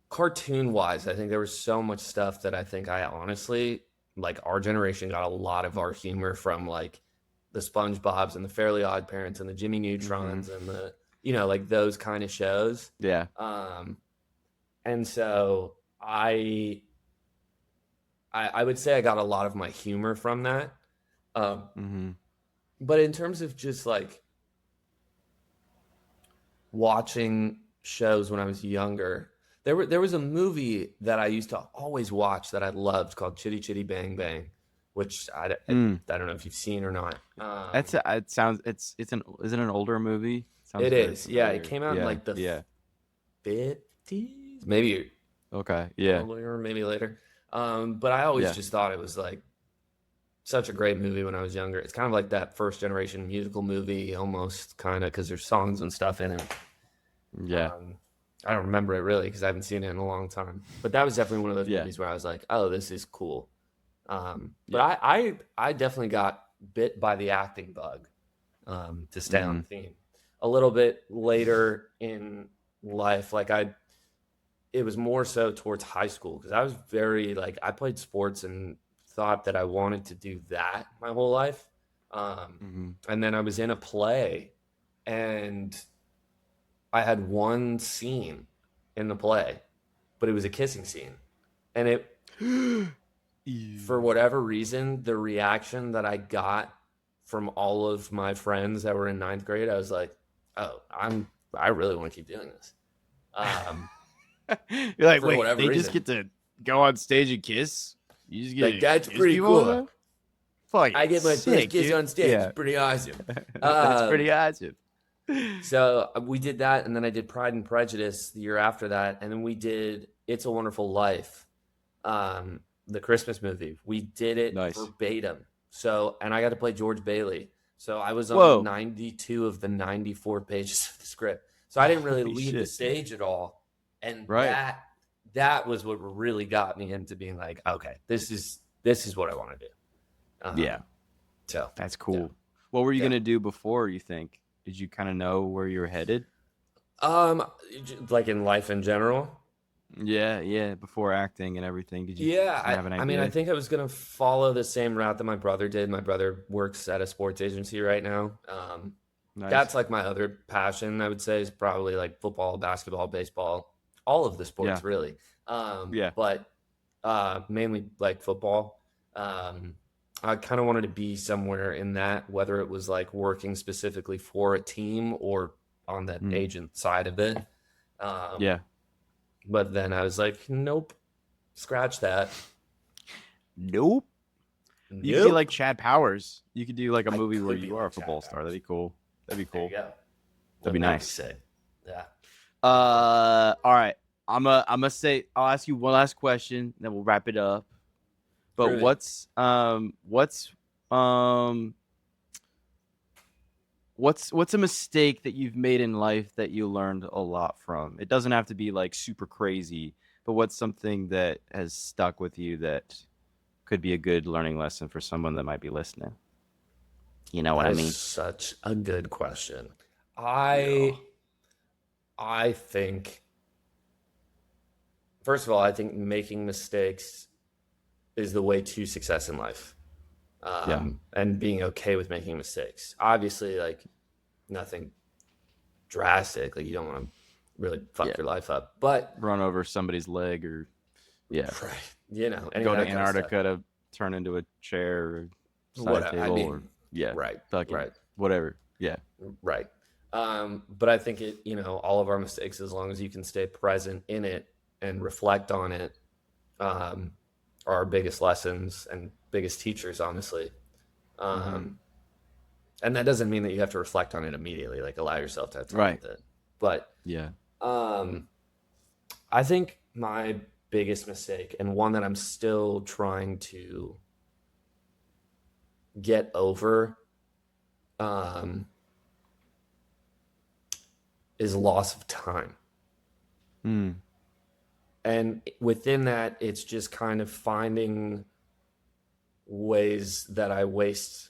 cartoon wise, I think there was so much stuff that I think I honestly like our generation got a lot of our humor from like the SpongeBob's and the Fairly Odd Parents and the Jimmy Mm-hmm. Neutrons and the like those kind of shows. Yeah. Um, and so I would say I got a lot of my humor from that. Um, Mm-hmm. but in terms of just like watching shows when I was younger, there was a movie that I used to always watch that I loved called Chitty Chitty Bang Bang, which Mm. I don't know if you've seen or not. It sounds it's an is it an older movie? Sounds It very is, yeah. It familiar. came out in Yeah. like the Yeah. 50s, maybe Okay. Yeah. earlier, maybe later. But I always Yeah. just thought it was like such a great movie when I was younger. It's kind of like that first generation musical movie, almost kind of because there's songs and stuff in it. Yeah. Um, I don't remember it really because I haven't seen it in a long time. But that was definitely one of those Yeah. movies where I was like, "Oh, this is cool." But Yeah. I definitely got bit by the acting bug. To stay on Mm-hmm. theme, a little bit later in life, it was more so towards high school because I was very like I played sports and thought that I wanted to do that my whole life. Mm-hmm. And then I was in a play and I had one scene in the play, but it was a kissing scene. And it, for whatever reason, the reaction that I got from all of my friends that were in 9th grade, I was like, oh, I really want to keep doing this. You're like, for wait, whatever they reason. just get to go on stage and kiss? You just get Like, to that's kiss pretty people, cool. though? Fuck, I get my sick, first kiss dude. on stage. Yeah. It's pretty awesome. That's pretty awesome. So we did that, and then I did Pride and Prejudice the year after that, and then we did It's a Wonderful Life, the Christmas movie. We did it Nice. verbatim. So, and I got to play George Bailey. So I was Whoa. on 92 of the 94 pages of the script. So I didn't really Holy leave the shit. stage at all. And Right. that was what really got me into being like, okay, this is what I want to do. Yeah. So That's cool. Yeah. What were you Yeah. going to do before, you think? Did you kind of know where you were headed? like in life in general. Yeah. Before acting and everything. Did you Yeah, have an idea? I mean, I think I was gonna follow the same route that my brother did. My brother works at a sports agency right now. Nice. That's like my other passion, I would say, is probably like football, basketball, baseball, all of the sports, Yeah. really. Yeah. But mainly like football. I kind of wanted to be somewhere in that, whether it was like working specifically for a team or on the agent side of it. Yeah. But then I was like, nope, scratch that. Nope. You could be like Chad Powers. You could do like a I movie where could be you are a like Chad football star. That'd be cool. That'd be There cool. you go. That'd be nice. Sick. Yeah. All right. I'm gonna say I'll ask you one last question, then we'll wrap it up. But Groovy. what's a mistake that you've made in life that you learned a lot from? It doesn't have to be like super crazy, but what's something that has stuck with you that could be a good learning lesson for someone that might be listening? You know what I That is mean? such a good question. I think, first of all, I think making mistakes is the way to success in life. And being okay with making mistakes. Obviously, like nothing drastic. Like you don't want to really fuck your life up, but Run over somebody's leg or right, you know, any go of to that kind of stuff. Antarctica to turn into a chair or side Whatever. table I mean, or right, fucking right, whatever. Yeah. right. But I think it, you know, all of our mistakes, as long as you can stay present in it and reflect on it, are our biggest lessons and biggest teachers, honestly. And that doesn't mean that you have to reflect on it immediately, like allow yourself to have time with it. But Yeah. I think my biggest mistake, and one that I'm still trying to get over, is loss of time. And within that, it's just kind of finding ways that I waste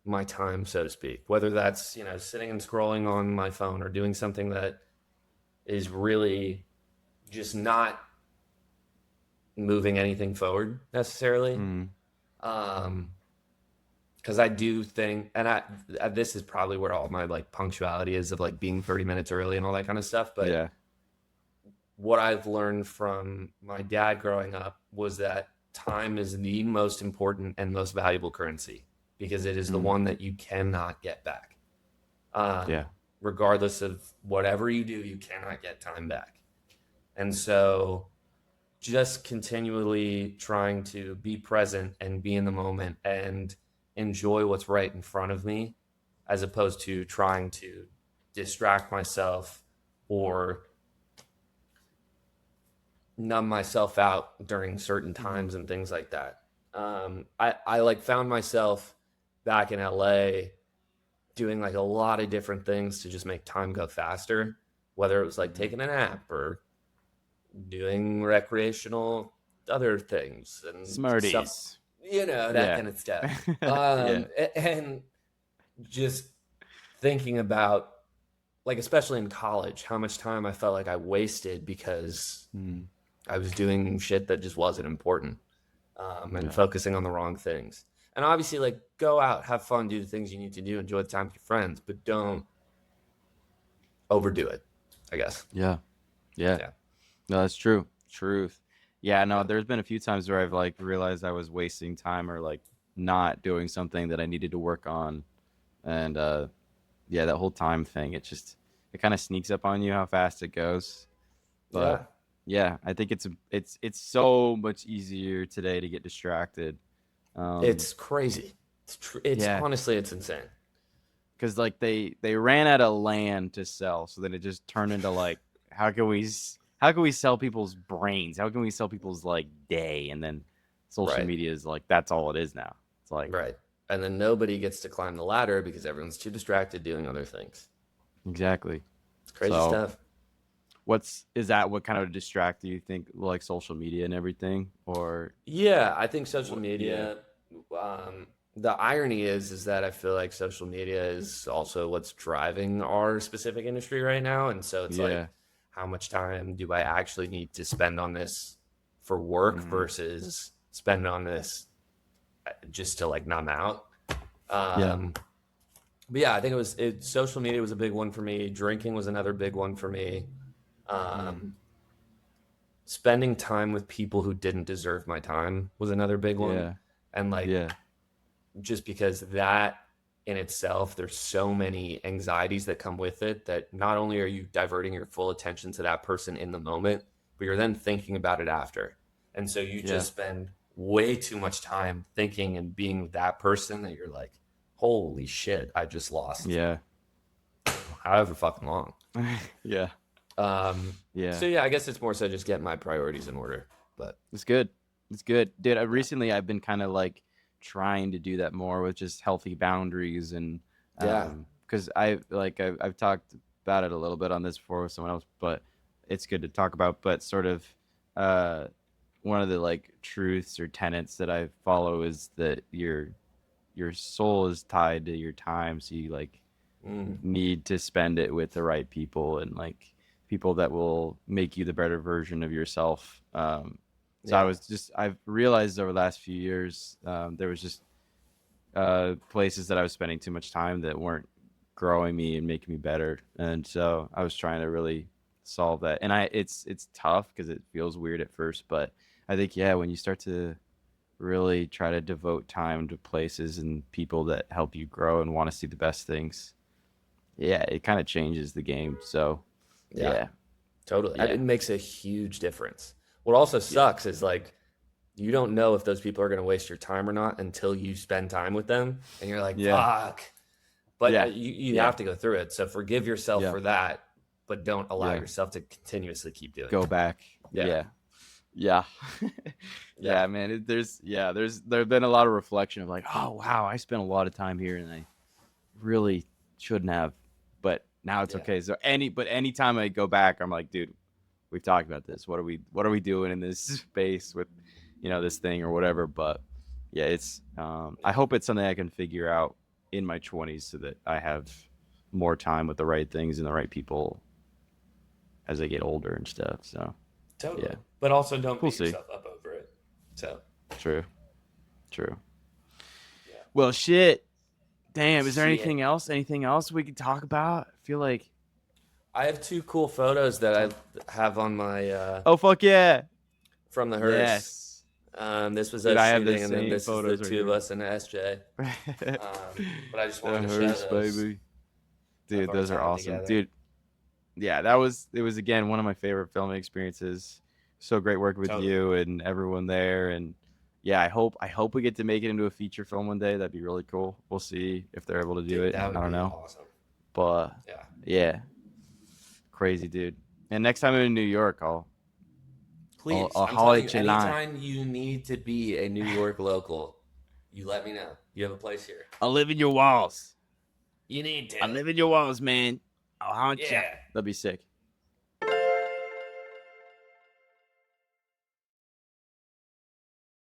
my time, so to speak, whether that's, you know, sitting and scrolling on my phone or doing something that is really just not moving anything forward necessarily. Because I do think, and this is probably where all my like punctuality is, of like being 30 minutes early and all that kind of stuff. But yeah. What I've learned from my dad growing up was that time is the most important and most valuable currency, because it is the one that you cannot get back. Regardless of whatever you do, you cannot get time back. And so just continually trying to be present and be in the moment and enjoy what's right in front of me, as opposed to trying to distract myself or numb myself out during certain times and things like that. I like found myself back in LA doing like a lot of different things to just make time go faster, whether it was like taking a nap or doing recreational other things and Smarties, stuff, you know, that kind of stuff. And just thinking about, like, especially in college, how much time I felt like I wasted because I was doing shit that just wasn't important, and focusing on the wrong things. And obviously, like, go out, have fun, do the things you need to do, enjoy the time with your friends, but don't overdo it, I guess. Yeah. No, that's true. Truth. Yeah, no, Yeah. there's been a few times where I've like realized I was wasting time or like not doing something that I needed to work on. And yeah, that whole time thing, it kind of sneaks up on you how fast it goes. But Yeah. yeah, I think it's so much easier today to get distracted. Um It's crazy. It's yeah, honestly, it's insane. because like they ran out of land to sell, so then it just turned into like how can we sell people's brains? How can we sell people's like day? And then social Right. media is like that's all it is now. It's like Right. And then nobody gets to climb the ladder because everyone's too distracted doing other things. exactly. It's crazy So stuff. what's is that what kind of distract you think like social media and everything or Yeah, I think social what? Yeah, media, the irony is that I feel like social media is also what's driving our specific industry right now. And so it's like, yeah, how much time do I actually need to spend on this for work hmm versus spend on this just to like numb out? yeah, Um, but yeah, I think social media was a big one for me. Drinking was another big one for me. mm, Um, Spending time with people who didn't deserve my time was another big one. yeah, And like, yeah, just because that in itself, there's so many anxieties that come with it that not only are you diverting your full attention to that person in the moment, but you're then thinking about it after. And so you yeah, just spend way too much time thinking and being with that person that you're like, holy shit, I just lost yeah, however fucking long. yeah, So yeah. yeah, I guess it's more so just getting my priorities in order. But It's good. It's good, dude. yeah, Recently I've been kind of like trying to do that more with just healthy boundaries and yeah, because I've talked about it a little bit on this before with someone else, but it's good to talk about. But sort of uh, one of the like truths or tenets that I follow is that your soul is tied to your time, so you like mm, need to spend it with the right people and like people that will make you the better version of yourself. So yeah, I've realized over the last few years, there was just places that I was spending too much time that weren't growing me and making me better. And so I was trying to really solve that. And it's tough because it feels weird at first, but I think, yeah, when you start to really try to devote time to places and people that help you grow and want to see the best things, yeah, it kind of changes the game. So, yeah. yeah, Totally. yeah, It makes a huge difference. What also yeah, sucks is like you don't know if those people are going to waste your time or not until you spend time with them and you're like, yeah, fuck. But yeah, you yeah, have to go through it. So forgive yourself yeah, for that, but don't allow yeah. yourself to continuously keep doing Go it. back. Yeah. Yeah, yeah, Yeah. yeah, man. There's been a lot of reflection of like, oh wow, I spent a lot of time here and I really shouldn't have, but now it's Yeah. okay. So anytime I go back, I'm like, dude, we've talked about this. What are we doing in this space with, this thing or whatever? But yeah, it's I Yeah. hope it's something I can figure out in my 20s so that I have more time with the right things and the right people as I get older and stuff. So yeah, Totally. But also don't we'll beat see. yourself up over it. So, True, true. yeah. Well, shit. Damn, is there anything Shit. else? Anything else we could talk about? I feel like I have two cool photos that talk. I have on my Oh fuck yeah. from the hearse. Yes. This was Dude, us I have the shooting, and then same this is the photos right two of here. us in SJ. But I just The wanted to show hearse, those baby. of Dude, our those are time awesome. together. Dude, yeah, it was again one of my favorite filming experiences. So great working with Totally. you and everyone there. And yeah, I hope we get to make it into a feature film one day. That'd be really cool. We'll see if they're able to do Dude, it. that I would don't be know. awesome. But Yeah. yeah, crazy dude. And next time I'm in New York, Please, I'll I'm holler telling you, at you line. anytime you need to be a New York local, you let me know. You have a place here. I'll live in your walls. You need I to. live in your walls, man. I'll haunt ya. Yeah. That'd be sick.